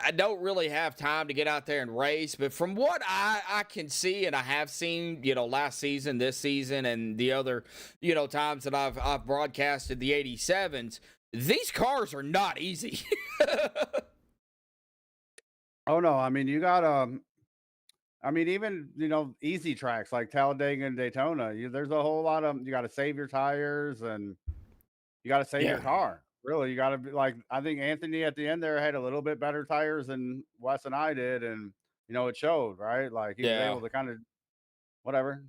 Speaker 3: I don't really have time to get out there and race, but from what I can see, and I have seen, last season, this season, and the other, times that I've broadcasted the 87s, these cars are not easy.
Speaker 9: Oh no, I mean you got I mean, even easy tracks like Talladega and Daytona, there's a whole lot of you got to save your tires and you got to save your
Speaker 3: Yeah.
Speaker 9: car. Really, you got to be like I think Anthony at the end there had a little bit better tires than Wes and I did, and it showed, right? Like he was
Speaker 3: Yeah.
Speaker 9: able to kind of whatever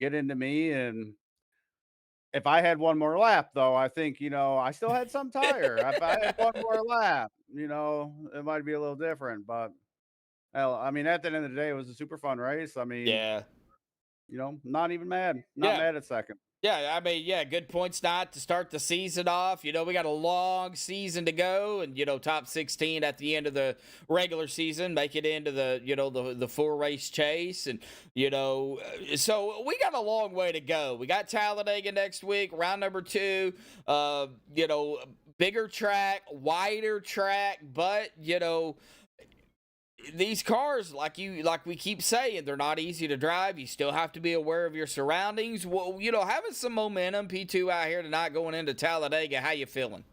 Speaker 9: get into me, and if I had one more lap, though, I think I still had some tire. If I had one more lap, it might be a little different, but. Hell, I mean, at the end of the day, it was a super fun race. I mean,
Speaker 3: Yeah.
Speaker 9: not even mad. Not
Speaker 3: Yeah.
Speaker 9: mad at second.
Speaker 3: Yeah, I mean, yeah, good points night to start the season off. We got a long season to go, and top 16 at the end of the regular season, make it into the the 4-race chase, and so we got a long way to go. We got Talladega next week, round number 2. Bigger track, wider track, but these cars, like we keep saying, they're not easy to drive. You still have to be aware of your surroundings. Well, having some momentum, P2 out here tonight going into Talladega. How you feeling?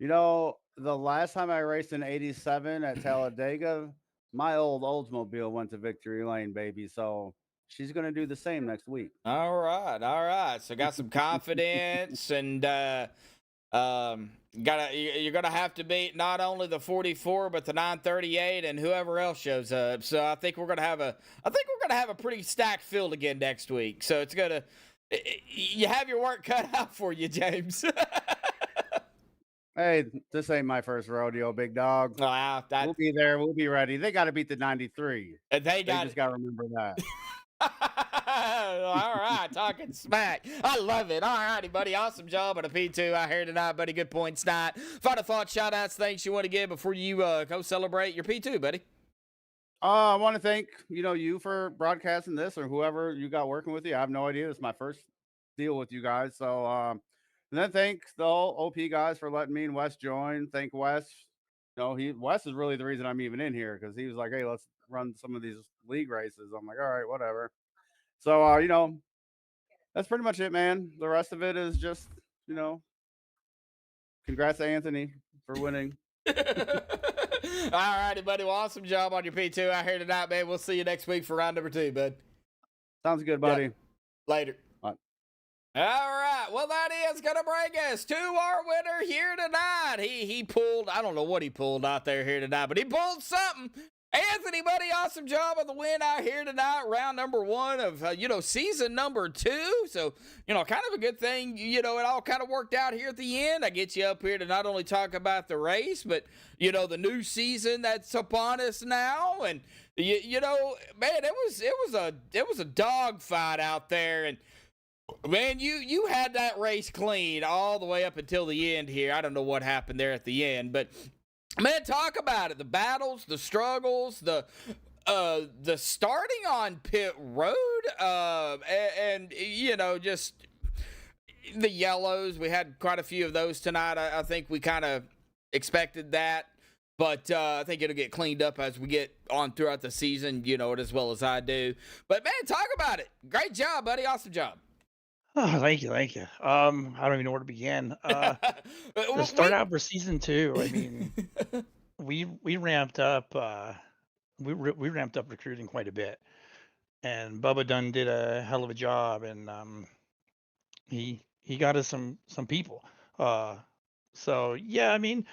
Speaker 9: The last time I raced in '87 at Talladega, my old Oldsmobile went to victory lane, baby. So she's gonna do the same next week.
Speaker 3: All right. So got some confidence, and you're gonna have to beat not only the 44 but the 938 and whoever else shows up. So I think we're gonna have a pretty stacked field again next week. So it's gonna you have your work cut out for you, James.
Speaker 9: Hey, this ain't my first rodeo, big dog. We'll be there. We'll be ready. They got to beat the 93.
Speaker 3: They
Speaker 9: just got to remember that.
Speaker 3: All right, talking smack. I love it. All righty, buddy. Awesome job on a P2 out here tonight, buddy. Good points tonight. Final thoughts, shout outs, thanks you want to give before you go celebrate your P2, buddy.
Speaker 9: I want to thank you for broadcasting this, or whoever you got working with you. I have no idea. It's my first deal with you guys. So and then thank the whole OP guys for letting me and Wes join. Thank Wes. Wes is really the reason I'm even in here, because he was like, hey, let's run some of these league races. I'm like, all right, whatever. So, that's pretty much it, man. The rest of it is just, congrats to Anthony for winning.
Speaker 3: All righty, buddy. Well, awesome job on your P2 out here tonight, man. We'll see you next week for round number 2, bud.
Speaker 9: Sounds good, buddy.
Speaker 3: Yeah. Later.
Speaker 9: Bye.
Speaker 3: All right. Well, that is going to bring us to our winner here tonight. He pulled, I don't know what he pulled out there here tonight, but he pulled something. Anthony, buddy, awesome job on the win out here tonight. Round number 1 of, season number 2. So, kind of a good thing, it all kind of worked out here at the end. I get you up here to not only talk about the race, but, the new season that's upon us now. And, man, it was a dog fight out there. And, man, you had that race clean all the way up until the end here. I don't know what happened there at the end, but man, talk about it. The battles, the struggles, the starting on pit road, and just the yellows. We had quite a few of those tonight. I think we kind of expected that, but I think it'll get cleaned up as we get on throughout the season, it as well as I do. But man, talk about it. Great job, buddy. Awesome job.
Speaker 10: Oh, thank you. I don't even know where to begin. To start out for season 2, I mean, we ramped up. We ramped up recruiting quite a bit, and Bubba Dunn did a hell of a job, and he got us some people. So yeah, I mean,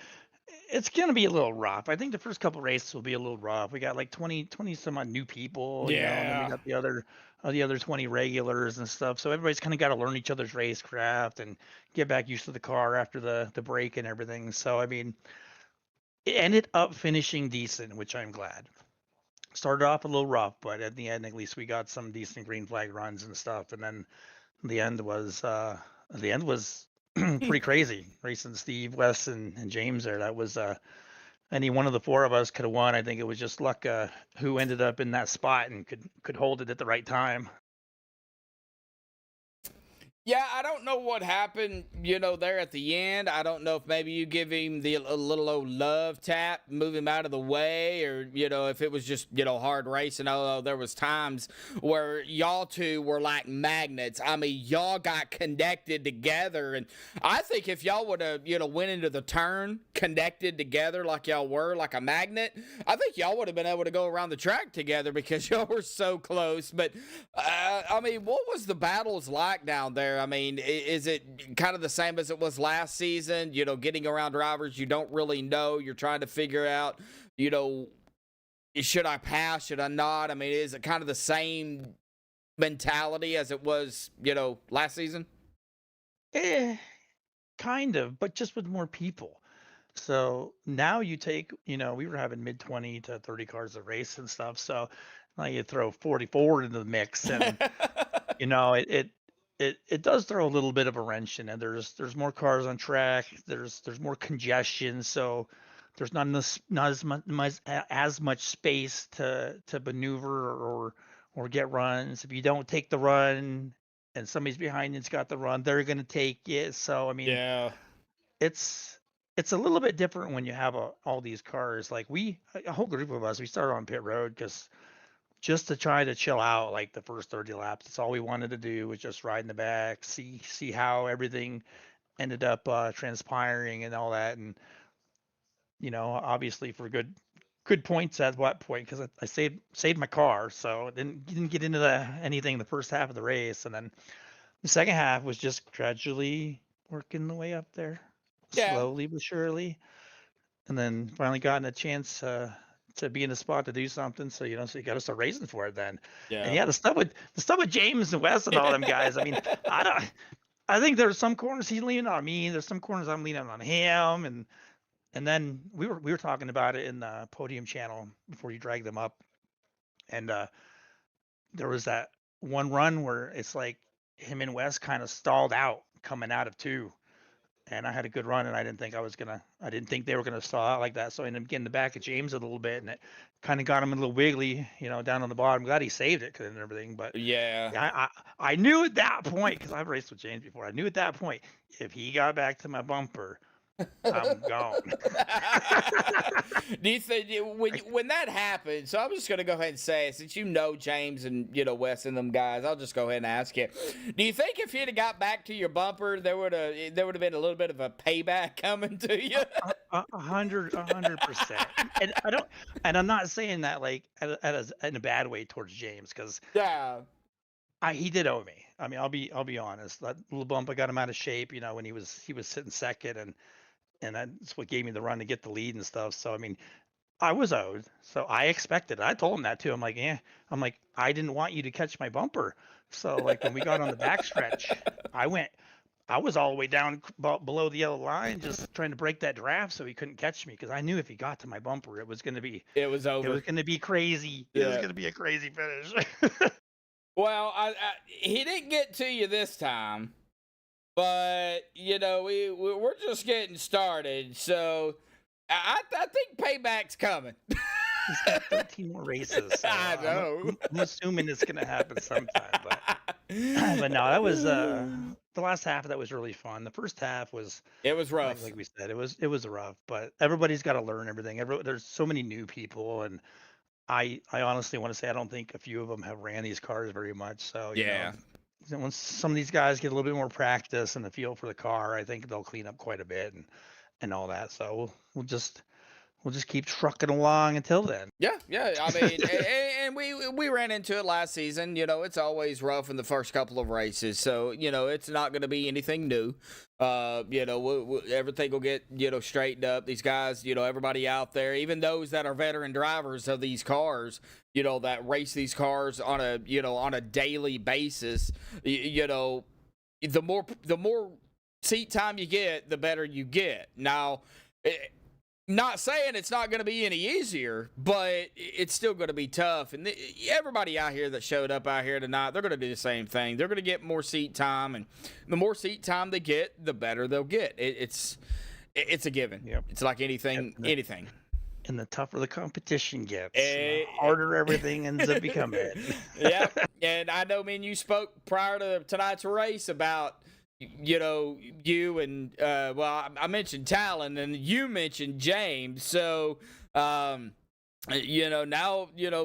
Speaker 10: it's gonna be a little rough. I think the first couple races will be a little rough. We got like 20 some odd new people, and then we got the other 20 regulars and stuff. So everybody's kind of got to learn each other's racecraft and get back used to the car after the break and everything. So I mean, it ended up finishing decent, which I'm glad. Started off a little rough, but at the end, at least we got some decent green flag runs and stuff. And then the end was pretty crazy. Racing Steve, Wes, and James there. That was any one of the 4 of us could have won. I think it was just luck who ended up in that spot and could hold it at the right time.
Speaker 3: Yeah, I don't know what happened, there at the end. I don't know if maybe you give him a little old love tap, move him out of the way, or, if it was just, hard racing. Although there was times where y'all two were like magnets. I mean, y'all got connected together. And I think if y'all would have, went into the turn connected together like y'all were, like a magnet, I think y'all would have been able to go around the track together because y'all were so close. But, I mean, what was the battles like down there? I mean, is it kind of the same as it was last season? Getting around drivers you don't really know. You're trying to figure out, should I pass? Should I not? I mean, is it kind of the same mentality as it was, last season?
Speaker 10: Kind of, but just with more people. So now you take, we were having mid 20 to 30 cars a race and stuff. So now you throw 44 into the mix, and it does throw a little bit of a wrench in it. There's more cars on track. There's more congestion, so there's not as much space to maneuver or get runs. If you don't take the run and somebody's behind you's got the run, they're going to take it. So I mean,
Speaker 3: Yeah.
Speaker 10: it's a little bit different when you have all these cars. Like a whole group of us, we started on pit road just to try to chill out like the first 30 laps. That's all we wanted to do, was just ride in the back, see how everything ended up transpiring and all that. And obviously for good points at what point, because I saved my car, so didn't get into anything the first half of the race. And then the second half was just gradually working the way up there,
Speaker 3: Yeah.
Speaker 10: slowly but surely, and then finally gotten a chance to be in the spot to do something. So so you got to start racing for it then.
Speaker 3: Yeah.
Speaker 10: And yeah, the stuff with James and Wes and all them guys. I mean, I think there's some corners he's leaning on me. There's some corners I'm leaning on him, and then we were talking about it in the podium channel before you drag them up, and there was that one run where it's like him and Wes kind of stalled out coming out of two. And I had a good run, and I didn't think they were gonna stall out like that. So I ended up getting the back of James a little bit, and it kind of got him a little wiggly, down on the bottom. Glad he saved it and everything. But
Speaker 3: Yeah.
Speaker 10: I knew at that point, because I've raced with James before. I knew at that point, if he got back to my bumper, I'm gone.
Speaker 3: Do you think when that happens? So I'm just going to go ahead and say, since James and Wes and them guys, I'll just go ahead and ask you: do you think if he'd have got back to your bumper, there would have been a little bit of a payback coming to you?
Speaker 10: 100%. And I'm not saying that like in a bad way towards James, because
Speaker 3: Yeah.
Speaker 10: he did owe me. I mean, I'll be honest. That little bump, I got him out of shape, when he was sitting second, and that's what gave me the run to get the lead and stuff. So I mean, I was owed. So I expected it. I told him that too. I'm like, I didn't want you to catch my bumper. So like when we got on the backstretch, I was all the way down below the yellow line, just trying to break that draft so he couldn't catch me, because I knew if he got to my bumper, it was over. It was going to be crazy.
Speaker 3: Yeah.
Speaker 10: It was going to be a crazy finish.
Speaker 3: Well, he didn't get to you this time, but we're just getting started, so I think payback's coming.
Speaker 10: He's got 13 more races. So
Speaker 3: I know.
Speaker 10: I'm assuming it's going to happen sometime. But no, that was the last half of that was really fun. The first half was
Speaker 3: rough.
Speaker 10: Like we said, it was rough. But everybody's got to learn everything. There's so many new people, and I honestly want to say I don't think a few of them have ran these cars very much. So
Speaker 3: Yeah.
Speaker 10: Once some of these guys get a little bit more practice and the feel for the car, I think they'll clean up quite a bit and all that. So we'll just keep trucking along until then.
Speaker 3: Yeah. I mean, and we ran into it last season. It's always rough in the first couple of races, so it's not going to be anything new. Everything will get straightened up. These guys, everybody out there, even those that are veteran drivers of these cars, that race these cars on a daily basis, the more seat time you get, the better you get. Now, not saying it's not going to be any easier, but it's still going to be tough. And everybody out here that showed up out here tonight, they're going to do the same thing. They're going to get more seat time, and the more seat time they get, the better they'll get. It's a given.
Speaker 10: Yep.
Speaker 3: It's like anything.
Speaker 10: and the tougher the competition gets,
Speaker 3: Eh,
Speaker 10: the harder everything ends up becoming.
Speaker 3: Yep. And I know, me and you spoke prior to tonight's race about, you and, I mentioned Talon and you mentioned James. So, now,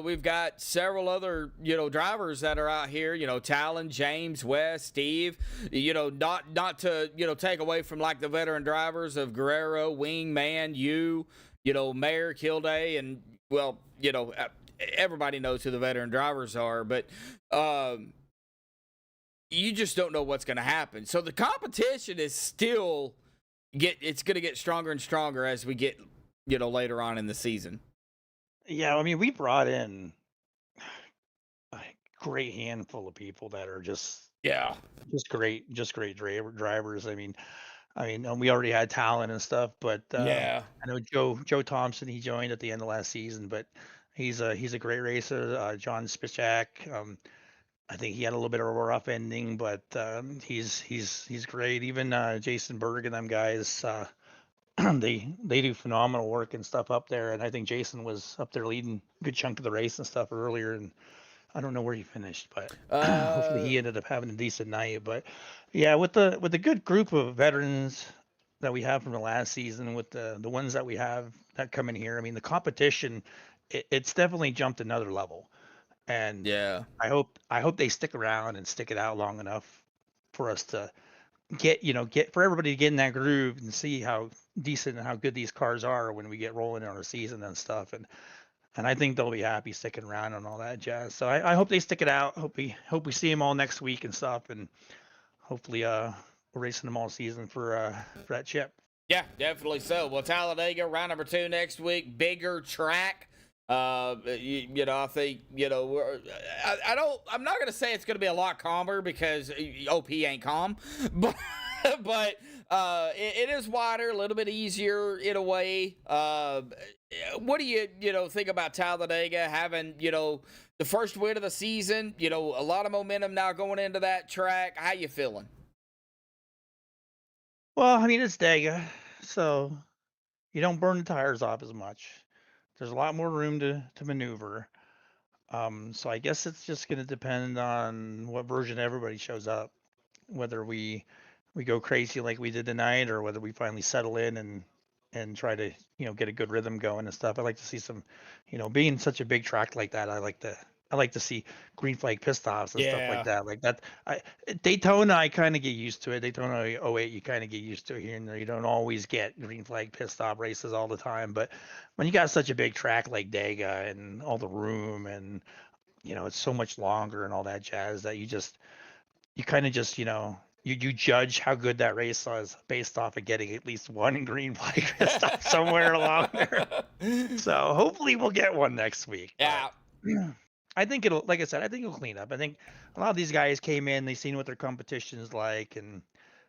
Speaker 3: we've got several other, drivers that are out here, Talon, James, West, Steve, not to, take away from like the veteran drivers of Guerrero, Wingman, Mayor, Kilday, and, well, everybody knows who the veteran drivers are, but, you just don't know what's going to happen. So the competition is still it's going to get stronger and stronger as we get, later on in the season.
Speaker 10: Yeah, I mean, we brought in a great handful of people that are just
Speaker 3: Yeah.
Speaker 10: just great drivers. I mean, we already had talent and stuff, but
Speaker 3: Yeah.
Speaker 10: I know Joe Thompson, he joined at the end of last season, but he's a great racer. John Spichak, I think he had a little bit of a rough ending, but he's great. Even Jason Berg and them guys, they do phenomenal work and stuff up there. And I think Jason was up there leading a good chunk of the race and stuff earlier. And I don't know where he finished, but hopefully he ended up having a decent night. But yeah, with the good group of veterans that we have from the last season, with the ones that we have that come in here, I mean, the competition, it's definitely jumped another level. And
Speaker 3: Yeah.
Speaker 10: I hope they stick around and stick it out long enough for us to get for everybody to get in that groove and see how decent and how good these cars are when we get rolling in our season and stuff. And I think they'll be happy sticking around and all that jazz. So I hope they stick it out. Hope we see them all next week and stuff, and hopefully we're racing them all season for that chip.
Speaker 3: Yeah, definitely so. Well, Talladega, round number 2 next week, bigger track. I think, I'm not going to say it's going to be a lot calmer because OP ain't calm, but, it is wider, a little bit easier in a way. What do you, think about Talladega having, the first win of the season, a lot of momentum now going into that track? How you feeling?
Speaker 10: Well, I mean, it's Dega, so you don't burn the tires off as much. There's a lot more room to maneuver. So I guess it's just going to depend on what version everybody shows up, whether we go crazy like we did tonight, or whether we finally settle in and try to get a good rhythm going and stuff. I like to see some, being such a big track like that. I like to see green flag pit stops and stuff like that. Like that, Daytona, I kind of get used to it. Daytona 08, you kind of get used to it here and there. You don't always get green flag pit stop races all the time, but when you got such a big track like Dega and all the room and it's so much longer and all that jazz that you kind of just you judge how good that race was based off of getting at least one green flag pit stop somewhere along there. So hopefully we'll get one next week.
Speaker 3: Yeah.
Speaker 10: I think it'll, like I said, I think it'll clean up. I think a lot of these guys came in, they've seen what their competition is like, and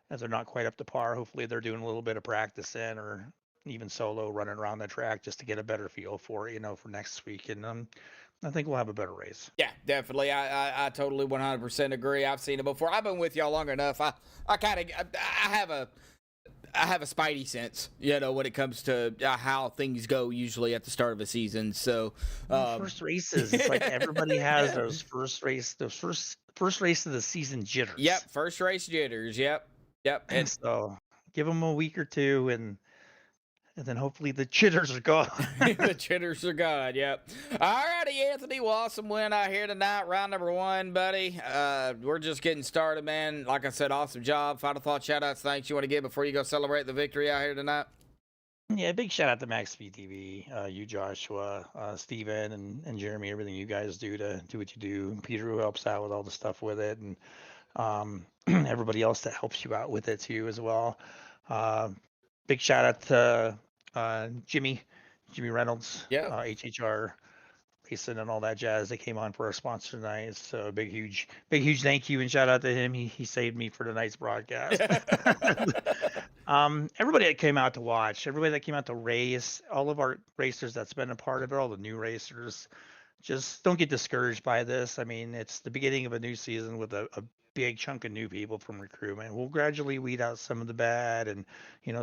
Speaker 10: if they're not quite up to par, hopefully they're doing a little bit of practice in, or even solo running around the track just to get a better feel for it, for next week. And I think we'll have a better race.
Speaker 3: Yeah, definitely. I totally 100% agree. I've seen it before. I've been with y'all long enough. I have a spidey sense, when it comes to how things go usually at the start of a season. So
Speaker 10: first races, it's like everybody has those first race of the season jitters.
Speaker 3: Yep, first race jitters. Yep.
Speaker 10: And so give them a week or two, and then hopefully the jitters are gone.
Speaker 3: The jitters are gone. Yep. All righty, Anthony. Well, awesome win out here tonight. Round number 1, buddy. We're just getting started, man. Like I said, awesome job. Final thoughts, shout outs, thanks you want to give before you go celebrate the victory out here tonight?
Speaker 10: Yeah, big shout out to MaxspeedTV, you, Joshua, Steven, and Jeremy, everything you guys do to do what you do. Peter, who helps out with all the stuff with it, and everybody else that helps you out with it too as well. Big shout out to Jimmy Reynolds, HHR Racing and all that jazz. They came on for our sponsor tonight. So big huge thank you and shout out to him. He saved me for tonight's broadcast. Everybody that came out to watch, everybody that came out to race, all of our racers that's been a part of it, all the new racers, just don't get discouraged by this. I mean, it's the beginning of a new season with a big chunk of new people from recruitment. We'll gradually weed out some of the bad, and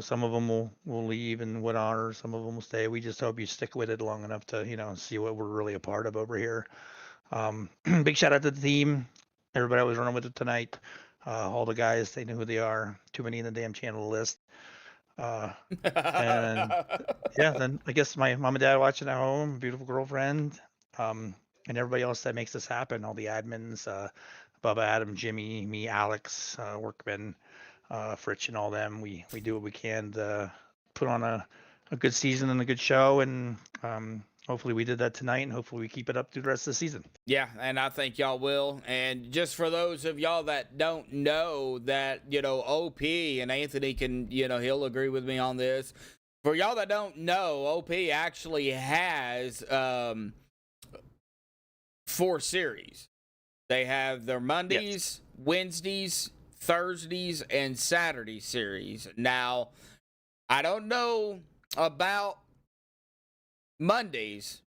Speaker 10: some of them will leave and whatnot, or some of them will stay. We just hope you stick with it long enough to see what we're really a part of over here. Big shout out to the team, everybody I was running with it tonight. All the guys, they know who they are. Too many in the damn channel list. And yeah, then I guess my mom and dad watching at home, beautiful girlfriend, and everybody else that makes this happen. All the admins, Bubba, Adam, Jimmy, me, Alex, Workman, Fritch, and all them. We do what we can to put on a good season and a good show, and hopefully we did that tonight, and hopefully we keep it up through the rest of the season.
Speaker 3: Yeah, and I think y'all will. And just for those of y'all that don't know that, OP, and Anthony can, he'll agree with me on this. For y'all that don't know, OP actually has 4 series. They have their Mondays, Wednesdays, Thursdays, and Saturday series. Now, I don't know about Mondays,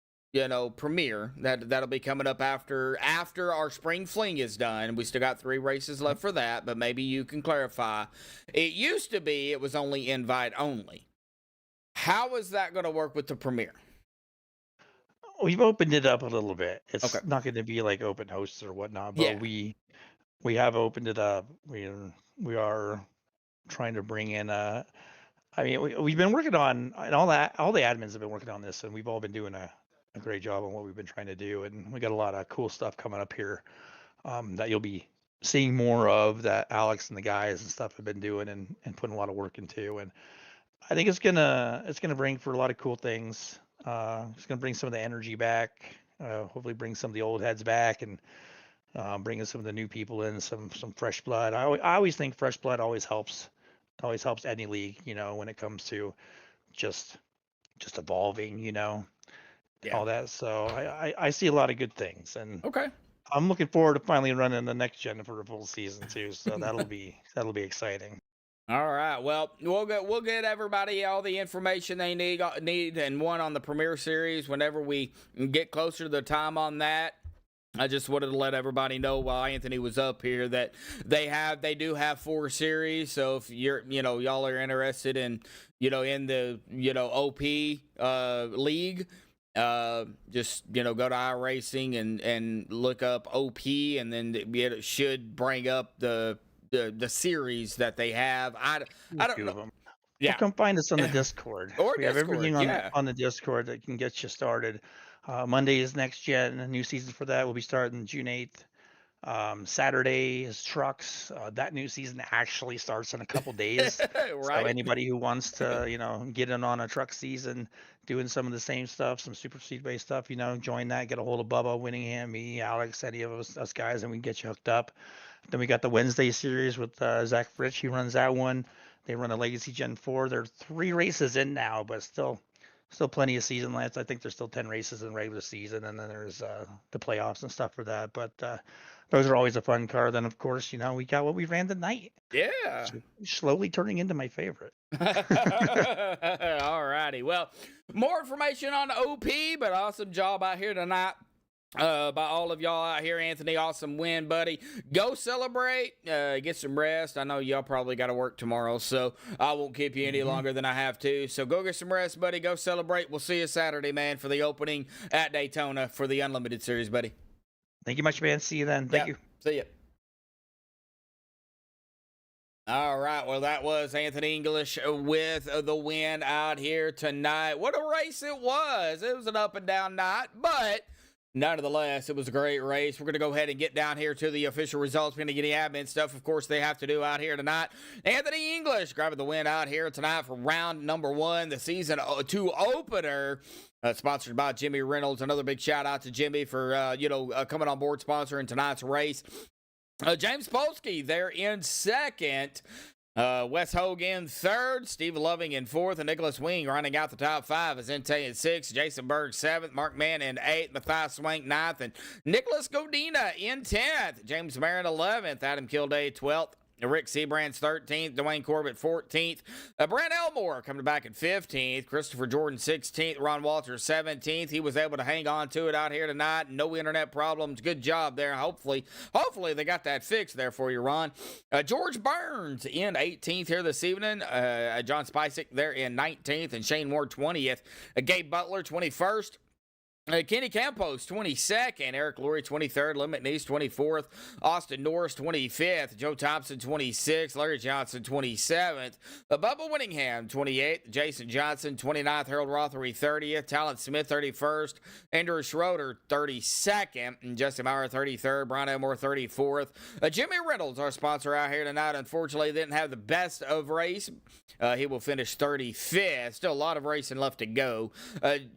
Speaker 3: premiere that'll be coming up after our spring fling is done. We still got 3 races left for that, but maybe you can clarify. It used to be it was only invite only. How is that going to work with the premiere?
Speaker 10: We've opened it up a little bit. It's
Speaker 3: Okay.
Speaker 10: not going to be like open hosts or whatnot, but
Speaker 3: Yeah.
Speaker 10: we have opened it up. We are trying to bring in we've been working on, and all the admins have been working on this, and we've all been doing a great job on what we've been trying to do, and we got a lot of cool stuff coming up here that you'll be seeing more of, that Alex and the guys and stuff have been doing and putting a lot of work into, and I think it's gonna bring for a lot of cool things. It's gonna bring some of the energy back, hopefully bring some of the old heads back, and bringing some of the new people in, some fresh blood. I always think fresh blood always helps. Always helps any league, when it comes to just evolving, all that. So I see a lot of good things, and
Speaker 3: Okay.
Speaker 10: I'm looking forward to finally running the next gen for a full season too. So that'll be exciting.
Speaker 3: All right. Well, we'll get everybody all the information they need and one on the premiere series whenever we get closer to the time on that. I just wanted to let everybody know while Anthony was up here that they do have 4 series. So if y'all are interested in, in the, OP league, just, go to iRacing and look up OP, and then it should bring up the series that they have. I don't know.
Speaker 10: Them.
Speaker 3: Yeah.
Speaker 10: Well, come find us on the Discord.
Speaker 3: Or
Speaker 10: we have
Speaker 3: Discord,
Speaker 10: everything
Speaker 3: yeah.
Speaker 10: on the Discord that can get you started. Monday is next gen, a new season for that will be starting June 8th. Saturday is trucks. That new season actually starts in a couple days.
Speaker 3: Right.
Speaker 10: So anybody who wants to, get in on a truck season, doing some of the same stuff, some super speedway stuff, join that. Get a hold of Bubba, Winningham, me, Alex, any of us guys, and we can get you hooked up. Then we got the Wednesday series with Zach Fritch. He runs that one. They run a Legacy Gen 4. There are 3 races in now, but still plenty of season left. I think there's still 10 races in regular season, and then there's the playoffs and stuff for that. But those are always a fun car. Then, of course, we got what we ran tonight.
Speaker 3: Yeah.
Speaker 10: So slowly turning into my favorite.
Speaker 3: All righty. Well, more information on OP, but awesome job out here tonight. By all of y'all out here. Anthony, awesome win, buddy. Go celebrate, get some rest. I know y'all probably got to work tomorrow, so I won't keep you any longer than I have to. So go get some rest, buddy. Go celebrate. We'll see you Saturday, man, for the opening at Daytona for the Unlimited Series, buddy.
Speaker 10: Thank you much, man. See you then. Thank you.
Speaker 3: See ya. All right, well, that was Anthony English with the win out here tonight. What a race it was. It was an up and down night, but nonetheless, it was a great race. We're going to go ahead and get down here to the official results. We're going to get the admin stuff, of course, they have to do out here tonight. Anthony English grabbing the win out here tonight for round number 1, the season 2 opener. Sponsored by Jimmy Reynolds. Another big shout out to Jimmy for, coming on board sponsoring tonight's race. James Polsky there in second. Wes Hogue in third, Steve Loving in fourth, and Nicholas Wing running out the top 5 as Ente in 6th, Jason Berg 7th, Mark Mann in 8th, Matthias Swank 9th, and Nicholas Godina in 10th, James Marin 11th, Adam Kilday 12th, Rick Seabrand's 13th. Dwayne Corbett 14th. Brent Elmore coming back at 15th. Christopher Jordan 16th. Ron Walters 17th. He was able to hang on to it out here tonight. No internet problems. Good job there. Hopefully they got that fixed there for you, Ron. George Burns in 18th here this evening. John Spicek there in 19th. And Shane Moore 20th. Gabe Butler 21st. Kenny Campos, 22nd. Eric Lurie, 23rd. Lynn McNeese, 24th. Austin Norris, 25th. Joe Thompson, 26th. Larry Johnson, 27th. Bubba Winningham, 28th. Jason Johnson, 29th. Harold Rothery, 30th. Talent Smith, 31st. Andrew Schroeder, 32nd. And Justin Meyer, 33rd. Brian Elmore, 34th. Jimmy Reynolds, our sponsor out here tonight, unfortunately didn't have the best of race. He will finish 35th. Still a lot of racing left to go.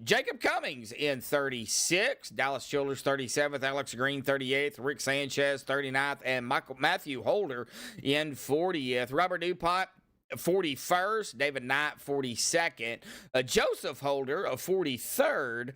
Speaker 3: Jacob Cummings in 36. Dallas Childers 37th. Alex Green 38th. Rick Sanchez 39th. And Matthew Holder in 40th. Robert DuPont 41st. David Knight 42nd. Joseph Holder 43rd.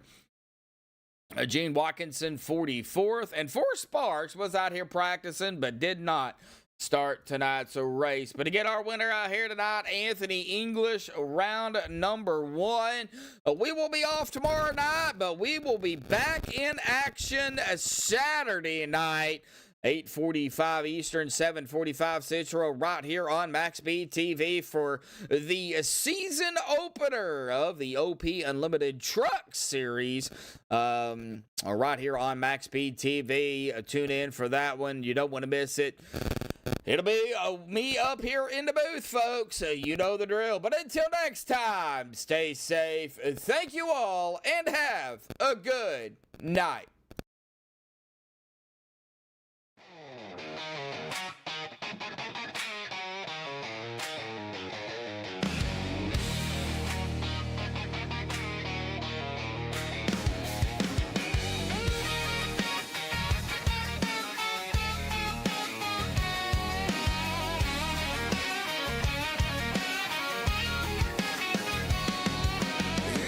Speaker 3: Gene Watkinson 44th. And Forrest Sparks was out here practicing but did not start tonight's race. But to get our winner out here tonight, Anthony English, round number 1. We will be off tomorrow night, but we will be back in action Saturday night, 8:45 Eastern, 7:45 Central, right here on MaxspeedTV for the season opener of the OP Unlimited Truck Series. Right here on MaxspeedTV. Tune in for that one. You don't want to miss it. It'll be me up here in the booth, folks. You know the drill. But until next time, stay safe. Thank you all, and have a good night.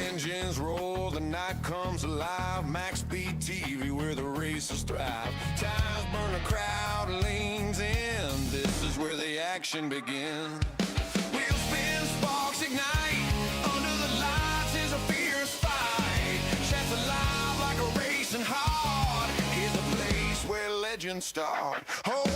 Speaker 1: Engines roll, the night comes alive. MaxspeedTV, where the races thrive. Tires burn, a crowd leans in. This is where the action begins. Wheels spin, sparks ignite. Under the lights is a fierce fight. Shafts alive like a racing heart. Here's a place where legends start. Oh,